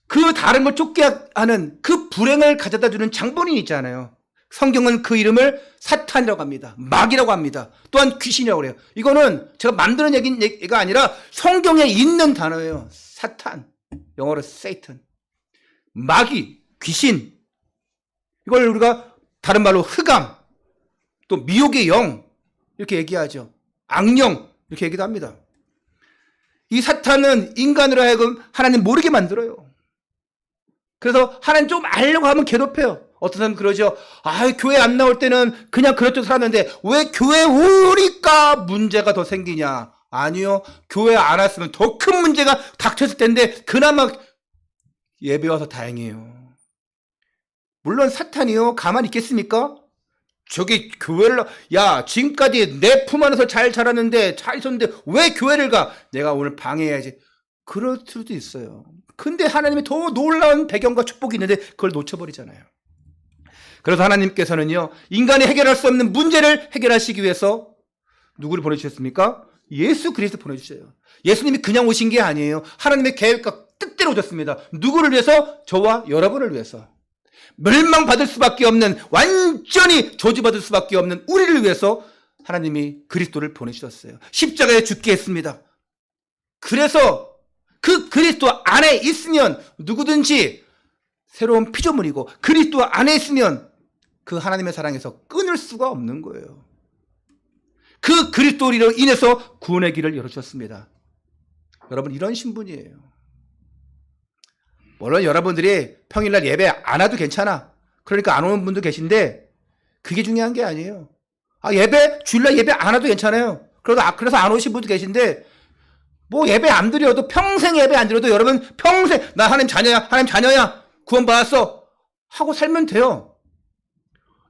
그 다른 걸 쫓게 하는 그 불행을 가져다 주는 장본인이 있잖아요. 성경은 그 이름을 사탄이라고 합니다. 마귀라고 합니다. 또한 귀신이라고 그래요. 이거는 제가 만드는 얘기가 아니라 성경에 있는 단어예요. 사탄, 영어로 Satan, 마귀, 귀신. 이걸 우리가 다른 말로 흑암, 또 미혹의 영 이렇게 얘기하죠. 악령 이렇게 얘기도 합니다. 이 사탄은 인간으로 하여금 하나님 모르게 만들어요. 그래서 하나님 좀 알려고 하면 괴롭혀요. 어떤 사람은 그러죠. 교회 안 나올 때는 그냥 그렇게 살았는데 왜 교회 오니까 문제가 더 생기냐. 아니요. 교회 안 왔으면 더 큰 문제가 닥쳤을 텐데 그나마 예배 와서 다행이에요. 물론 사탄이요. 가만히 있겠습니까? 저기 교회를 지금까지 내 품 안에서 잘 자랐는데 잘 있었는데 왜 교회를 가? 내가 오늘 방해해야지. 그럴 수도 있어요. 근데 하나님이 더 놀라운 배경과 축복이 있는데 그걸 놓쳐버리잖아요. 그래서 하나님께서는요, 인간이 해결할 수 없는 문제를 해결하시기 위해서 누구를 보내주셨습니까? 예수 그리스도 보내주셔요. 예수님이 그냥 오신 게 아니에요. 하나님의 계획과 뜻대로 오셨습니다. 누구를 위해서? 저와 여러분을 위해서. 멸망받을 수밖에 없는, 완전히 저주받을 수밖에 없는 우리를 위해서 하나님이 그리스도를 보내주셨어요. 십자가에 죽게 했습니다. 그래서 그 그리스도 안에 있으면 누구든지 새로운 피조물이고 그리스도 안에 있으면 그 하나님의 사랑에서 끊을 수가 없는 거예요. 그 그리스도로 인해서 구원의 길을 열어주셨습니다. 여러분, 이런 신분이에요. 물론 여러분들이 평일날 예배 안 와도 괜찮아. 그러니까 안 오는 분도 계신데 그게 중요한 게 아니에요. 주일날 예배 안 와도 괜찮아요. 그래서 안 오신 분도 계신데 뭐 예배 안 드려도, 평생 예배 안 드려도 여러분 평생 나 하나님 자녀야 구원받았어 하고 살면 돼요.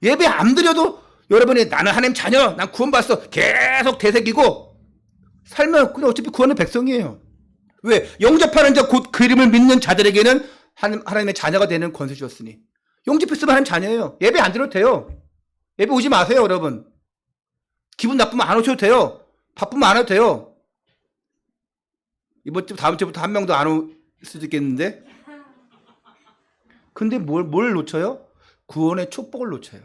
예배 안 드려도 여러분이 나는 하나님 자녀, 난 구원받았어 계속 되새기고 살면 그냥 어차피 구원의 백성이에요. 왜? 영접하는 자, 곧 그 이름을 믿는 자들에게는 하나님의 자녀가 되는 권세 주셨으니. 영접했으면 하나님 자녀예요. 예배 안 드려도 돼요. 예배 오지 마세요, 여러분. 기분 나쁘면 안 오셔도 돼요. 바쁘면 안 와도 돼요. 이번 주, 다음 주부터 한 명도 안 올 수도 있겠는데. 근데 뭘 놓쳐요? 구원의 축복을 놓쳐요.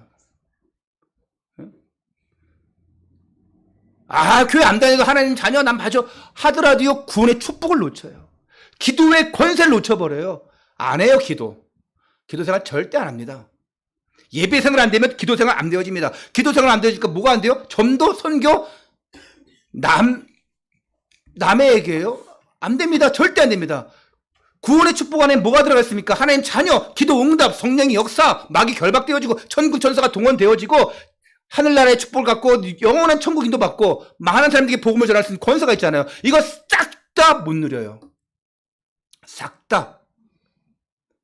교회 안 다니고 하나님 자녀 난 봐줘 하더라도요, 구원의 축복을 놓쳐요. 기도의 권세를 놓쳐버려요. 안 해요, 기도 생활 절대 안 합니다. 예배 생활 안 되면 기도 생활 안 되어집니다. 기도 생활 안 되니까 뭐가 안 돼요? 전도, 선교, 남의 얘기예요? 안 됩니다. 절대 안 됩니다. 구원의 축복 안에 뭐가 들어가 있습니까? 하나님 자녀, 기도 응답, 성령의 역사, 마귀 결박되어지고 천국 천사가 동원되어지고 하늘나라의 축복을 갖고 영원한 천국 인도받고 많은 사람들에게 복음을 전할 수 있는 권세가 있잖아요. 이거 싹 다 못 누려요. 싹 다.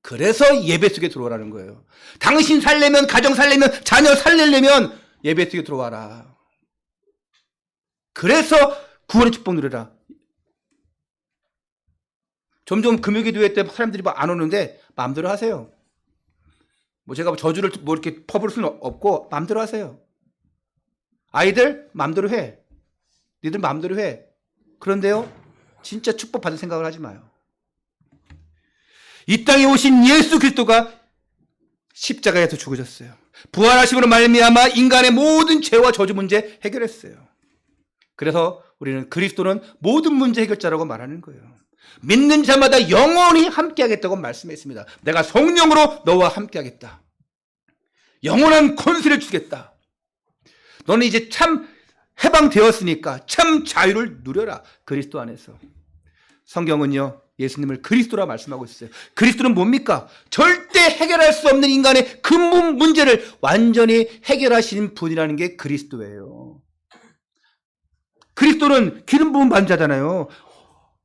그래서 예배 속에 들어오라는 거예요. 당신 살려면, 가정 살려면, 자녀 살리려면 예배 속에 들어와라. 그래서 구원의 축복 누려라. 점점 금요기도회 때 사람들이 안 오는데 마음대로 하세요. 제가 저주를 이렇게 퍼부을 수는 없고 마음대로 하세요. 아이들 마음대로 해. 니들 마음대로 해. 그런데요, 진짜 축복 받을 생각을 하지 마요. 이 땅에 오신 예수 그리스도가 십자가에서 죽으셨어요. 부활하심으로 말미암아 인간의 모든 죄와 저주 문제 해결했어요. 그래서 우리는 그리스도는 모든 문제 해결자라고 말하는 거예요. 믿는 자마다 영원히 함께하겠다고 말씀했습니다. 내가 성령으로 너와 함께하겠다. 영원한 권세를 주겠다. 너는 이제 참 해방되었으니까 참 자유를 누려라. 그리스도 안에서. 성경은요, 예수님을 그리스도라 말씀하고 있어요. 그리스도는 뭡니까? 절대 해결할 수 없는 인간의 근본 문제를 완전히 해결하시는 분이라는 게 그리스도예요. 그리스도는 기름 부음 받은 자잖아요.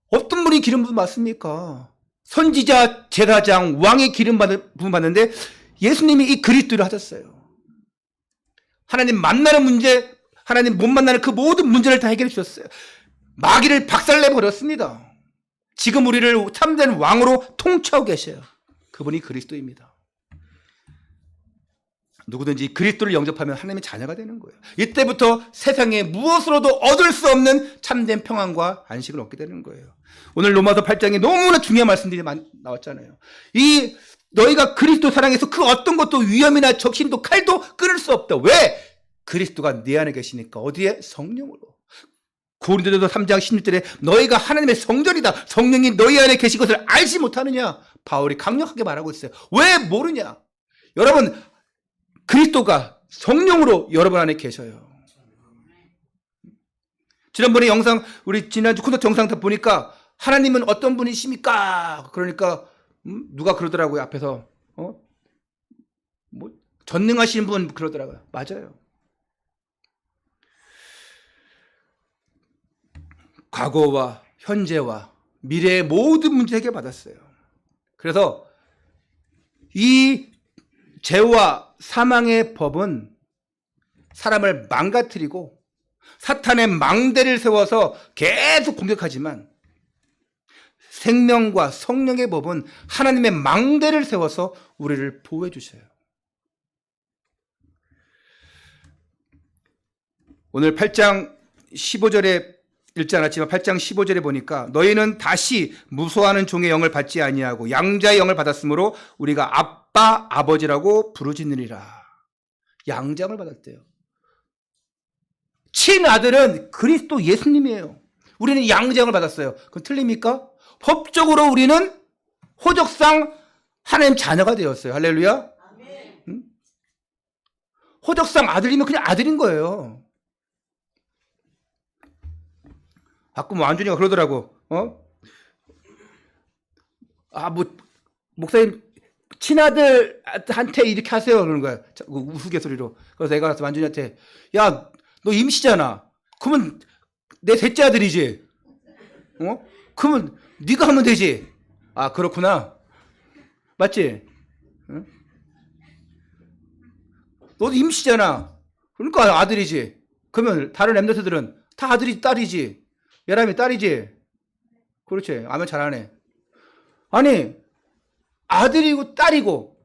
어떤 분이 기름 부음 받습니까? 선지자, 제사장, 왕의 기름 부음 받는데 예수님이 이 그리스도를 하셨어요. 하나님 만나는 문제, 하나님 못 만나는 그 모든 문제를 다 해결해 주셨어요. 마귀를 박살내 버렸습니다. 지금 우리를 참된 왕으로 통치하고 계셔요. 그분이 그리스도입니다. 누구든지 그리스도를 영접하면 하나님의 자녀가 되는 거예요. 이때부터 세상에 무엇으로도 얻을 수 없는 참된 평안과 안식을 얻게 되는 거예요. 오늘 로마서 8장에 너무나 중요한 말씀들이 나왔잖아요. 이 너희가 그리스도 사랑해서 그 어떤 것도 위험이나 적신도 칼도 끊을 수 없다. 왜? 그리스도가 내 안에 계시니까. 어디에? 성령으로. 고린도전서 3장 16절에 너희가 하나님의 성전이다. 성령이 너희 안에 계신 것을 알지 못하느냐. 바울이 강력하게 말하고 있어요. 왜 모르냐? 여러분, 그리스도가 성령으로 여러분 안에 계셔요. 지난번에 영상, 우리 지난주 콘서트 영상 다 보니까 하나님은 어떤 분이십니까? 그러니까 누가 그러더라고요. 앞에서 전능하신 분 그러더라고요. 맞아요. 과거와 현재와 미래의 모든 문제 해결받았어요. 그래서 이 죄와 사망의 법은 사람을 망가뜨리고 사탄의 망대를 세워서 계속 공격하지만 생명과 성령의 법은 하나님의 망대를 세워서 우리를 보호해 주셔요. 오늘 8장 15절에 읽지 않았지만 8장 15절에 보니까 너희는 다시 무소하는 종의 영을 받지 아니하고 양자의 영을 받았으므로 우리가 아빠 아버지라고 부르짖느니라. 양자를 받았대요. 친아들은 그리스도 예수님이에요. 우리는 양자영을 받았어요. 그럼 틀립니까? 법적으로 우리는 호적상 하나님 자녀가 되었어요. 할렐루야. 응? 호적상 아들이면 그냥 아들인 거예요. 가끔 완준이가 그러더라고. 목사님 친아들한테 이렇게 하세요. 그러는 거야. 우스갯소리로. 그래서 내가 가서 완준이한테 야, 너 임시잖아. 그러면 내 셋째 아들이지. 그러면 네가 하면 되지. 아, 그렇구나. 맞지? 응? 너도 임시잖아. 그러니까 아들이지. 그러면 다른 엠너트들은 다 아들이 딸이지. 예람이 딸이지. 그렇지. 아멘 잘하네. 아니, 아들이고 딸이고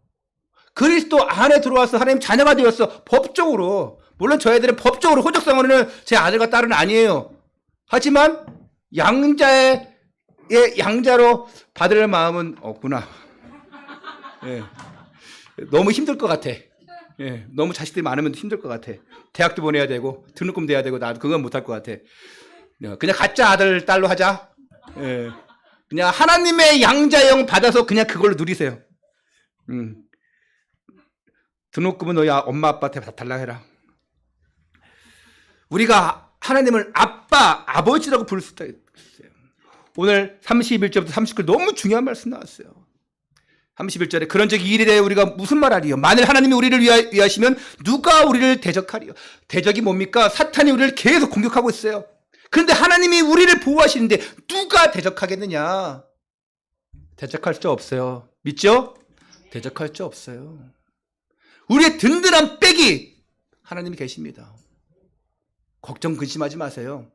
그리스도 안에 들어와서 하나님 자녀가 되었어. 법적으로. 물론 저희들은 법적으로 호적상으로는 제 아들과 딸은 아니에요. 하지만 양자의 양자로 받을 마음은 없구나. 예. 너무 힘들 것 같아. 예. 너무 자식들이 많으면 힘들 것 같아. 대학도 보내야 되고 등록금 돼야 되고 나도 그건 못할 것 같아. 그냥 가짜 아들 딸로 하자. 예. 그냥 하나님의 양자영 받아서 그냥 그걸로 누리세요. 등록금은 너희 엄마 아빠한테 다 달라 해라. 우리가 하나님을 아빠, 아버지라고 부를 수 있어요. 오늘 31절부터 39절 너무 중요한 말씀 나왔어요. 31절에 그런즉 이 일에 우리가 무슨 말하리요? 만일 하나님이 우리를 위하시면 누가 우리를 대적하리요? 대적이 뭡니까? 사탄이 우리를 계속 공격하고 있어요. 그런데 하나님이 우리를 보호하시는데 누가 대적하겠느냐? 대적할 수 없어요. 믿죠? 대적할 수 없어요. 우리의 든든한 백이 하나님이 계십니다. 걱정 근심하지 마세요.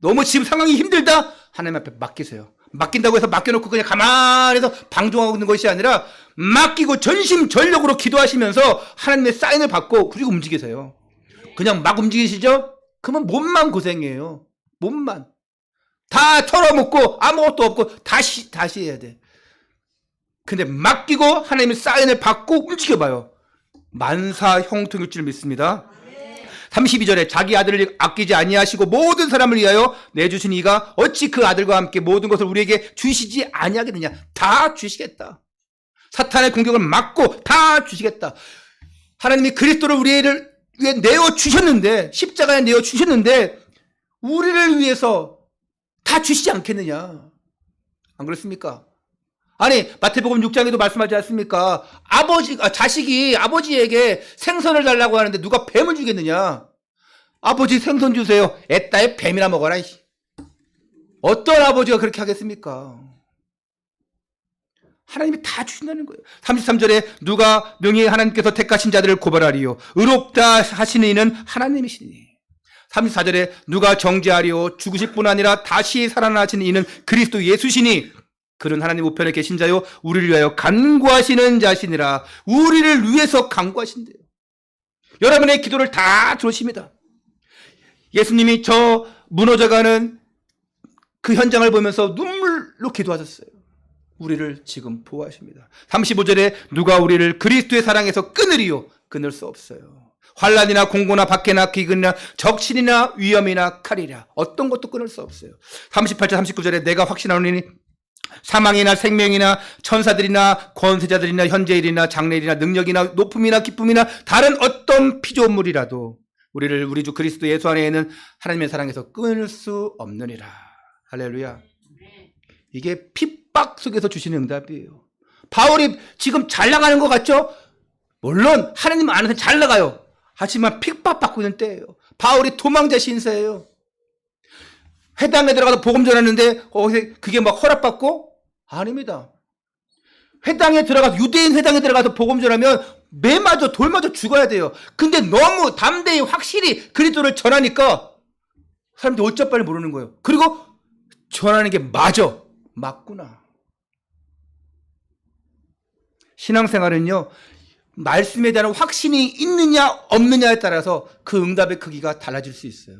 너무 지금 상황이 힘들다? 하나님 앞에 맡기세요. 맡긴다고 해서 맡겨놓고 그냥 가만히 해서 방종하고 있는 것이 아니라 맡기고 전심전력으로 기도하시면서 하나님의 사인을 받고 그리고 움직이세요. 그냥 막 움직이시죠? 그러면 몸만 고생해요. 몸만. 다 털어먹고 아무것도 없고 다시 해야 돼. 근데 맡기고 하나님의 사인을 받고 움직여봐요. 만사 형통일 줄 믿습니다. 32절에 자기 아들을 아끼지 아니하시고 모든 사람을 위하여 내주신 이가 어찌 그 아들과 함께 모든 것을 우리에게 주시지 아니하겠느냐. 다 주시겠다. 사탄의 공격을 막고 다 주시겠다. 하나님이 그리스도를 우리를 위해 내어주셨는데, 십자가에 내어주셨는데 우리를 위해서 다 주시지 않겠느냐. 안 그렇습니까? 아니, 마태복음 6장에도 말씀하지 않습니까? 자식이 아버지에게 생선을 달라고 하는데 누가 뱀을 주겠느냐? 아버지 생선 주세요. 애따에 뱀이나 먹어라. 어떤 아버지가 그렇게 하겠습니까? 하나님이 다 주신다는 거예요. 33절에 누가 능히 하나님께서 택하신 자들을 고발하리요. 의롭다 하시는 이는 하나님이시니. 34절에 누가 정죄하리요 죽으실 뿐 아니라 다시 살아나신 이는 그리스도 예수시니 그는 하나님 우편에 계신 자요 우리를 위하여 간구하시는 자시니라. 우리를 위해서 간구하신대요. 여러분의 기도를 다 들으십니다. 예수님이 저 무너져가는 그 현장을 보면서 눈물로 기도하셨어요. 우리를 지금 보호하십니다. 35절에 누가 우리를 그리스도의 사랑에서 끊으리요? 끊을 수 없어요. 환난이나 공고나 박해나 기근이나 적신이나 위험이나 칼이라 어떤 것도 끊을 수 없어요. 38절 39절에 내가 확신하노니 사망이나 생명이나 천사들이나 권세자들이나 현재일이나 장래일이나 능력이나 높음이나 기쁨이나 다른 어떤 피조물이라도 우리를 우리 주 그리스도 예수 안에 있는 하나님의 사랑에서 끊을 수 없느니라. 할렐루야. 이게 핍박 속에서 주시는 응답이에요. 바울이 지금 잘 나가는 것 같죠? 물론 하나님 안에서 잘 나가요. 하지만 핍박받고 있는 때예요. 바울이 도망자 신세예요. 회당에 들어가서 복음 전하는데 거기서 그게 막 허락받고? 아닙니다. 회당에 들어가서 유대인 회당에 들어가서 복음 전하면 매 맞아 돌 맞아 죽어야 돼요. 근데 너무 담대히 확실히 그리스도를 전하니까 사람들이 어쩔 바를 모르는 거예요. 그리고 전하는 게 맞구나. 신앙생활은요, 말씀에 대한 확신이 있느냐 없느냐에 따라서 그 응답의 크기가 달라질 수 있어요.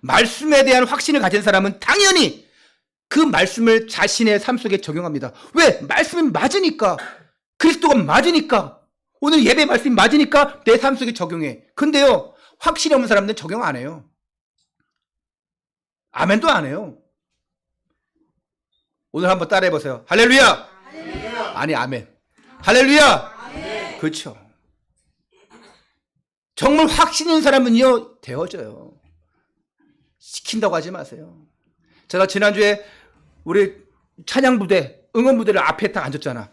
말씀에 대한 확신을 가진 사람은 당연히 그 말씀을 자신의 삶 속에 적용합니다. 왜? 말씀이 맞으니까. 그리스도가 맞으니까. 오늘 예배 말씀이 맞으니까 내 삶 속에 적용해. 근데요, 확신이 없는 사람들은 적용 안 해요. 아멘도 안 해요. 오늘 한번 따라해 보세요. 할렐루야! 할렐루야! 아니, 아멘. 할렐루야! 아멘. 그렇죠. 정말 확신 있는 사람은요, 되어져요. 시킨다고 하지 마세요. 제가 지난주에 우리 찬양부대, 응원부대를 앞에 딱 앉았잖아.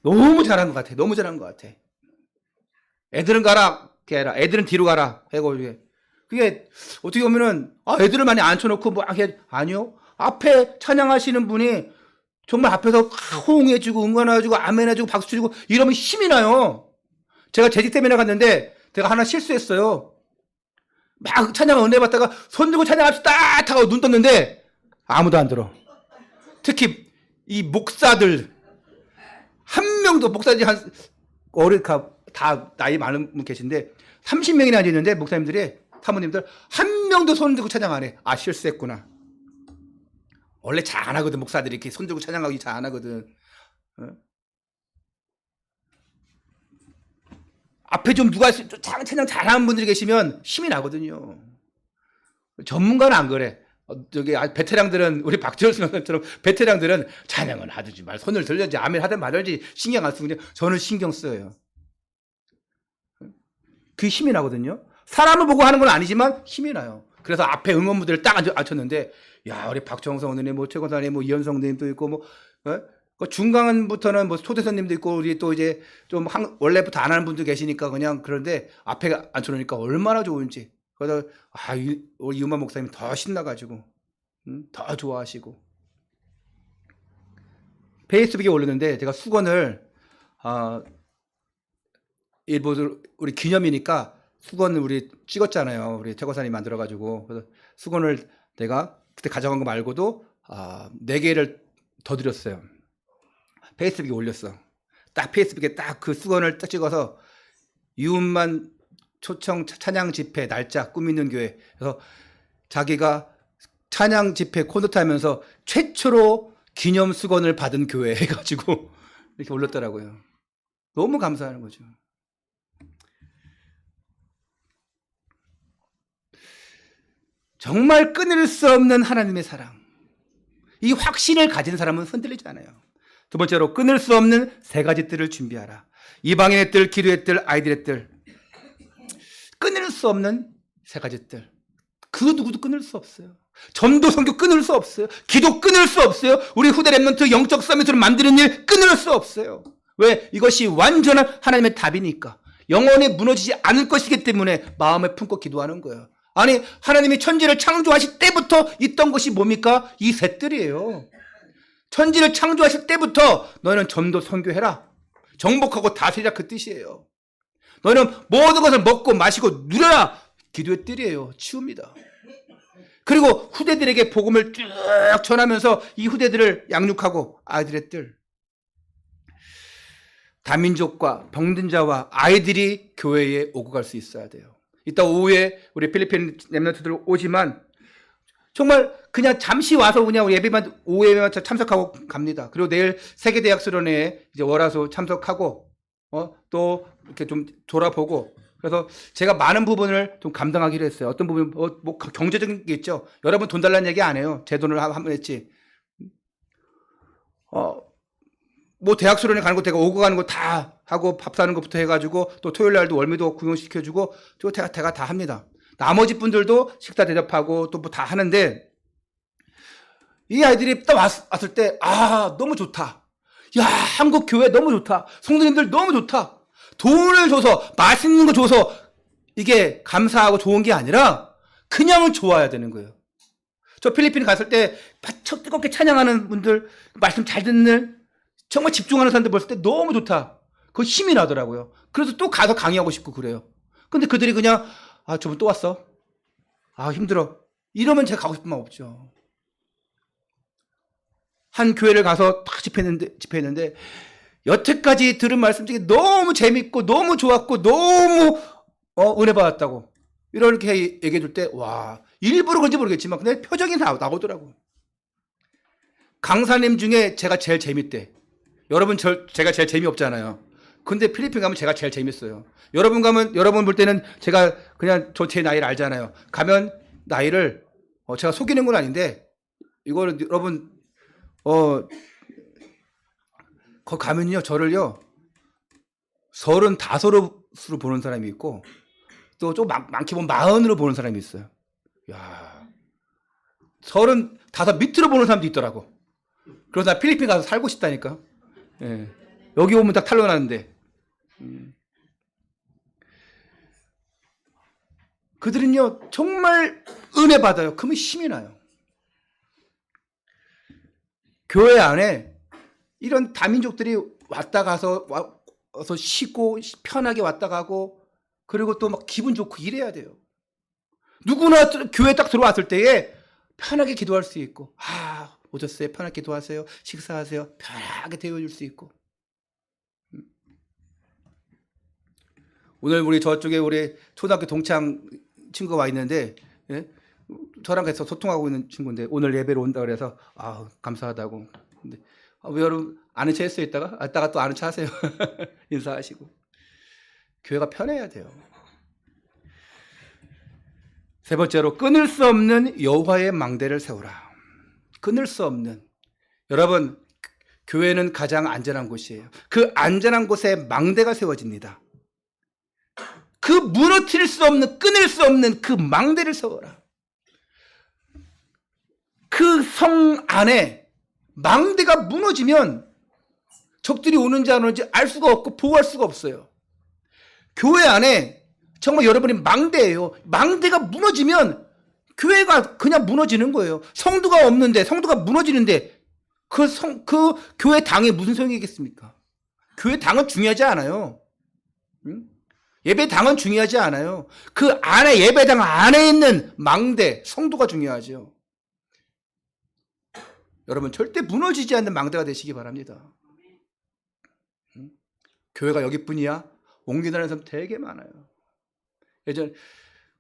너무 잘한 것 같아. 너무 잘한 것 같아. 애들은 가라, 해라. 애들은 뒤로 가라. 해고 그게 어떻게 보면은 애들을 많이 앉혀놓고 뭐 아니요. 앞에 찬양하시는 분이 정말 앞에서 호응해주고 응원해주고 아멘해주고 박수주고 이러면 힘이 나요. 제가 재직 세미나 갔는데 제가 하나 실수했어요. 막 찬양 은혜 받다가 손 들고 찬양합시다 하고 눈 떴는데 아무도 안 들어. 특히 이 목사들 한 명도 목사들이 한 다 나이 많은 분 계신데 30명이나 앉아있는데 목사님들이 사모님들 한 명도 손 들고 찬양 안 해. 아, 실수했구나. 원래 잘 안 하거든. 목사들이 이렇게 손 들고 찬양하기 잘 안 하거든. 앞에 좀 누가 찬양 잘하는 분들이 계시면 힘이 나거든요. 전문가는 안 그래. 저기 베테랑들은 우리 박지원 선생님처럼 베테랑들은 찬양은 하든지 말 손을 들든지 아멘 하든 말든지 신경 안 쓰고 저는 신경 써요. 그 힘이 나거든요. 사람을 보고 하는 건 아니지만 힘이 나요. 그래서 앞에 응원무대를 딱 앉혔는데 야, 우리 박정성 의원님, 뭐 최건사님, 뭐 이현성 님도 있고 뭐 중간부터는 뭐 초대선님도 있고 우리 또 이제 좀 원래부터 안 하는 분도 계시니까 그냥 그런데 앞에 앉혀놓으니까 얼마나 좋은지. 그래서 우리 이은만 목사님 더 신나가지고 더 좋아하시고 페이스북에 올렸는데 제가 수건을 일부 우리 기념이니까 수건을 우리 찍었잖아요. 우리 최고사님 만들어가지고 그래서 수건을 내가 그때 가져간 거 말고도 4개를 더 드렸어요. 페이스북에 올렸어. 딱 페이스북에 딱 그 수건을 딱 찍어서 이웃만 초청 찬양 집회 날짜 꾸미는 교회. 그래서 자기가 찬양 집회 콘서트 하면서 최초로 기념 수건을 받은 교회 해가지고 이렇게 올렸더라고요. 너무 감사하는 거죠. 정말 끊을 수 없는 하나님의 사랑. 이 확신을 가진 사람은 흔들리지 않아요. 두 번째로 끊을 수 없는 3가지 뜰을 준비하라. 이방인의 뜰, 기도의 뜰, 아이들의 뜰. 끊을 수 없는 3가지 뜰. 그 누구도 끊을 수 없어요. 전도 선교 끊을 수 없어요. 기도 끊을 수 없어요. 우리 후대 랩런트 영적 서밋을 만드는 일 끊을 수 없어요. 왜? 이것이 완전한 하나님의 답이니까. 영원히 무너지지 않을 것이기 때문에 마음에 품고 기도하는 거예요. 아니, 하나님이 천지를 창조하실 때부터 있던 것이 뭡니까? 이 3뜰이에요. 천지를 창조하실 때부터 너희는 전도 선교해라. 정복하고 다스리라 그 뜻이에요. 너희는 모든 것을 먹고 마시고 누려라. 기도의 뜰이에요. 치웁니다. 그리고 후대들에게 복음을 쭉 전하면서 이 후대들을 양육하고 아이들의 뜰. 다민족과 병든 자와 아이들이 교회에 오고 갈 수 있어야 돼요. 이따 오후에 우리 필리핀 렘넌트들 오지만 정말 그냥 잠시 와서 그냥 예배만 오후 예배만 참석하고 갑니다. 그리고 내일 세계대학수련회에 이제 월화수 참석하고 또 이렇게 좀 돌아보고 그래서 제가 많은 부분을 좀 감당하기로 했어요. 어떤 부분 뭐 경제적인 게 있죠. 여러분 돈 달라는 얘기 안 해요. 제 돈을 한번 했지. 뭐 대학 수련회 가는 거 제가 오고 가는 거 다 하고 밥 사는 것부터 해가지고 또 토요일 날도 월미도 구경시켜주고 또 제가 다 합니다. 나머지 분들도 식사 대접하고 또 뭐 다 하는데 이 아이들이 딱 왔을 때 너무 좋다. 야 한국 교회 너무 좋다. 성도님들 너무 좋다. 돈을 줘서 맛있는 거 줘서 이게 감사하고 좋은 게 아니라 그냥 좋아야 되는 거예요. 저 필리핀 갔을 때 바짝 뜨겁게 찬양하는 분들 말씀 잘 듣는 정말 집중하는 사람들 봤을 때 너무 좋다. 그 힘이 나더라고요. 그래서 또 가서 강의하고 싶고 그래요. 근데 그들이 그냥 저분 또 왔어. 힘들어. 이러면 제가 가고 싶은 마음 없죠. 한 교회를 가서 딱 집회했는데 여태까지 들은 말씀 중에 너무 재밌고 너무 좋았고 너무 은혜 받았다고 이렇게 얘기해 줄 때 일부러 그런지 모르겠지만 근데 표정이 나오더라고. 강사님 중에 제가 제일 재밌대. 여러분 제가 제일 재미없잖아요. 근데 필리핀 가면 제가 제일 재밌어요. 여러분 볼 때는 제가 그냥 제 나이를 알잖아요. 가면 나이를 제가 속이는 건 아닌데 이거는 여러분 거 가면요 저를요 35으로 보는 사람이 있고 또 좀 많게 보면 40으로 보는 사람이 있어요. 야 35 밑으로 보는 사람도 있더라고. 그래서 나 필리핀 가서 살고 싶다니까. 예. 여기 오면 딱 탄로나는데 그들은요 정말 은혜 받아요. 그러면 힘이 나요. 교회 안에 이런 다민족들이 왔다 가서 쉬고 편하게 왔다 가고 그리고 또 막 기분 좋고 이래야 돼요. 누구나 교회 딱 들어왔을 때에 편하게 기도할 수 있고 오셨어요? 편하게 기도하세요. 식사하세요. 편하게 데워줄 수 있고. 오늘 우리 저쪽에 우리 초등학교 동창 친구가 와 있는데 저랑 같이 소통하고 있는 친구인데 오늘 예배로 온다 그래서 감사하다고. 근데 왜 여러분 아는 체 했어요? 이따가 또 아는 체 하세요. 인사하시고. 교회가 편해야 돼요. 세 번째로 끊을 수 없는 여호와의 망대를 세우라. 끊을 수 없는. 여러분 교회는 가장 안전한 곳이에요. 그 안전한 곳에 망대가 세워집니다. 그 무너뜨릴 수 없는 끊을 수 없는 그 망대를 세워라. 그 성 안에 망대가 무너지면 적들이 오는지 안 오는지 알 수가 없고 보호할 수가 없어요. 교회 안에 정말 여러분이 망대예요. 망대가 무너지면 교회가 그냥 무너지는 거예요. 성도가 없는데 성도가 무너지는데 그 교회 당에 무슨 소용이 있겠습니까? 교회 당은 중요하지 않아요. 응? 예배 당은 중요하지 않아요. 그 안에 예배당 안에 있는 망대 성도가 중요하죠. 여러분 절대 무너지지 않는 망대가 되시기 바랍니다. 응? 교회가 여기뿐이야? 옮겨다니는 사람 되게 많아요. 예전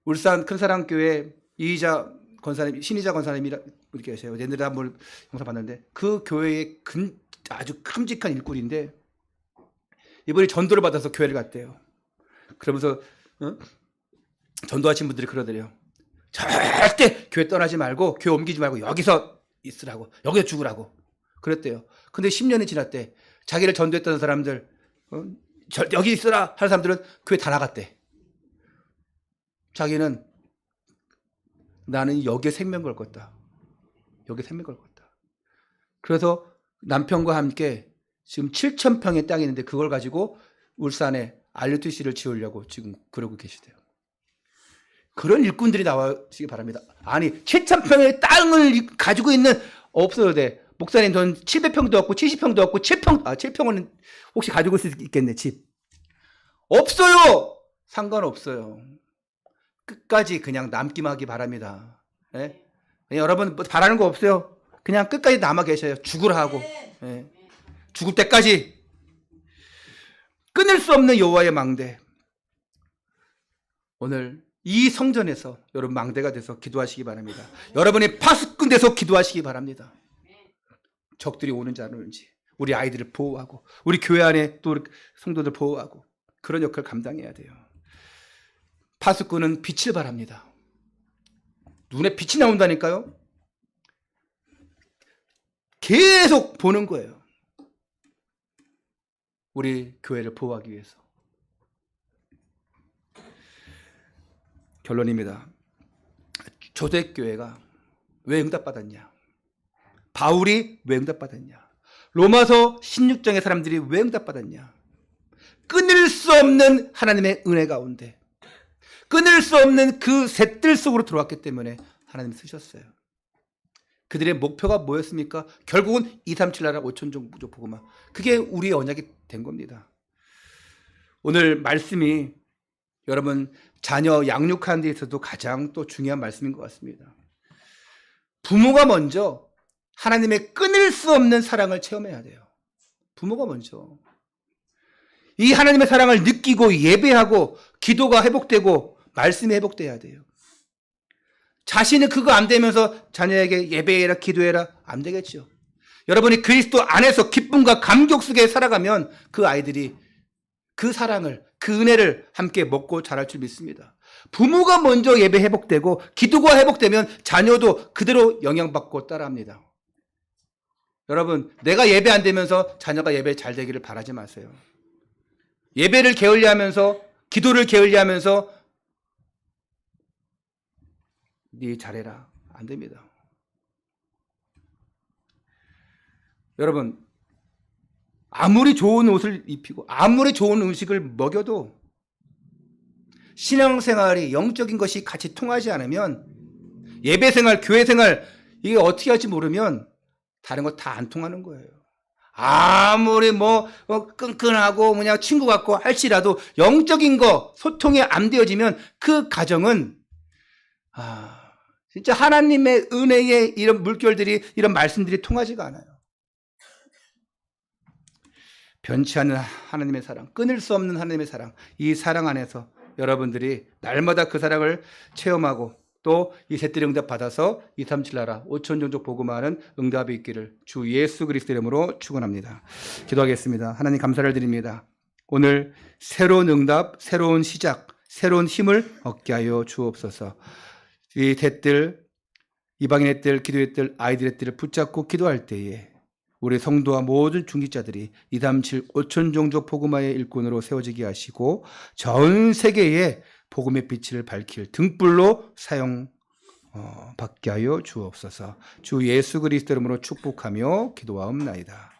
울산 큰사랑교회 이희자 권사님, 신희자 권사님이 이렇게 계세요. 옛날에 한번 영상 봤는데 그 교회의 아주 큼직한 일꾼인데 이번에 전도를 받아서 교회를 갔대요. 그러면서 전도하신 분들이 그러더래요. 절대 교회 떠나지 말고 교회 옮기지 말고 여기서 있으라고, 여기서 죽으라고 그랬대요. 근데 10년이 지났대. 자기를 전도했던 사람들 여기 있으라 하는 사람들은 교회 다 나갔대. 자기는 나는 여기에 생명 걸 것다. 여기에 생명 걸 것다. 그래서 남편과 함께 지금 7,000평의 땅이 있는데 그걸 가지고 울산에 RUTC를 지으려고 지금 그러고 계시대요. 그런 일꾼들이 나와시기 바랍니다. 아니 7,000평의 땅을 가지고 있는 없어도 돼. 목사님 돈 700평도 없고 70평도 없고 7평은 혹시 가지고 있을 수 있겠네. 집 없어요. 상관없어요. 끝까지 그냥 남기만 하기 바랍니다. 예? 여러분 뭐 바라는 거 없어요. 그냥 끝까지 남아 계셔요. 죽으라 하고. 예. 죽을 때까지. 끊을 수 없는 여호와의 망대. 오늘 이 성전에서 여러분 망대가 돼서 기도하시기 바랍니다. 여러분이 파수꾼 돼서 기도하시기 바랍니다. 적들이 오는지 안 오는지, 우리 아이들을 보호하고, 우리 교회 안에 또 성도들 보호하고, 그런 역할을 감당해야 돼요. 파수꾼은 빛을 바랍니다. 눈에 빛이 나온다니까요. 계속 보는 거예요. 우리 교회를 보호하기 위해서. 결론입니다. 초대교회가 왜 응답받았냐? 바울이 왜 응답받았냐? 로마서 16장의 사람들이 왜 응답받았냐? 끊을 수 없는 하나님의 은혜 가운데, 끊을 수 없는 그 셋들 속으로 들어왔기 때문에 하나님이 쓰셨어요. 그들의 목표가 뭐였습니까? 결국은 237 나라 5천종 복음화. 그게 우리의 언약이 된 겁니다. 오늘 말씀이 여러분 자녀 양육하는 데 있어서도 가장 또 중요한 말씀인 것 같습니다. 부모가 먼저 하나님의 끊을 수 없는 사랑을 체험해야 돼요. 부모가 먼저. 이 하나님의 사랑을 느끼고 예배하고 기도가 회복되고 말씀이 회복돼야 돼요. 자신은 그거 안 되면서 자녀에게 예배해라 기도해라 안 되겠죠. 여러분이 그리스도 안에서 기쁨과 감격 속에 살아가면 그 아이들이 그 사랑을 그 은혜를 함께 먹고 자랄 줄 믿습니다. 부모가 먼저 예배 회복되고 기도가 회복되면 자녀도 그대로 영향받고 따라합니다. 여러분 내가 예배 안 되면서 자녀가 예배 잘 되기를 바라지 마세요. 예배를 게을리하면서 기도를 게을리하면서 네 잘해라 안 됩니다. 여러분 아무리 좋은 옷을 입히고 아무리 좋은 음식을 먹여도 신앙생활이 영적인 것이 같이 통하지 않으면 예배생활, 교회생활 이게 어떻게 할지 모르면 다른 거 다 안 통하는 거예요. 아무리 끈끈하고 뭐냐 친구 같고 할지라도 영적인 거 소통이 안 되어지면 그 가정은 진짜 하나님의 은혜의 이런 물결들이 이런 말씀들이 통하지가 않아요. 변치 않는 하나님의 사랑, 끊을 수 없는 하나님의 사랑, 이 사랑 안에서 여러분들이 날마다 그 사랑을 체험하고 또 이 셋들의 응답 받아서 237 나라 5천 종족 복음화하는 응답이 있기를 주 예수 그리스도 이름으로 축원합니다. 기도하겠습니다. 하나님 감사를 드립니다. 오늘 새로운 응답, 새로운 시작, 새로운 힘을 얻게 하여 주옵소서. 이 셋들, 이방인의 들, 기도의 들, 아이들의 뜰을 붙잡고 기도할 때에 우리 성도와 모든 중직자들이 237 5천 종족 복음화의 일꾼으로 세워지게 하시고 전 세계에 복음의 빛을 밝힐 등불로 사용 받게 하여 주옵소서. 주 예수 그리스도 이름으로 축복하며 기도하옵나이다.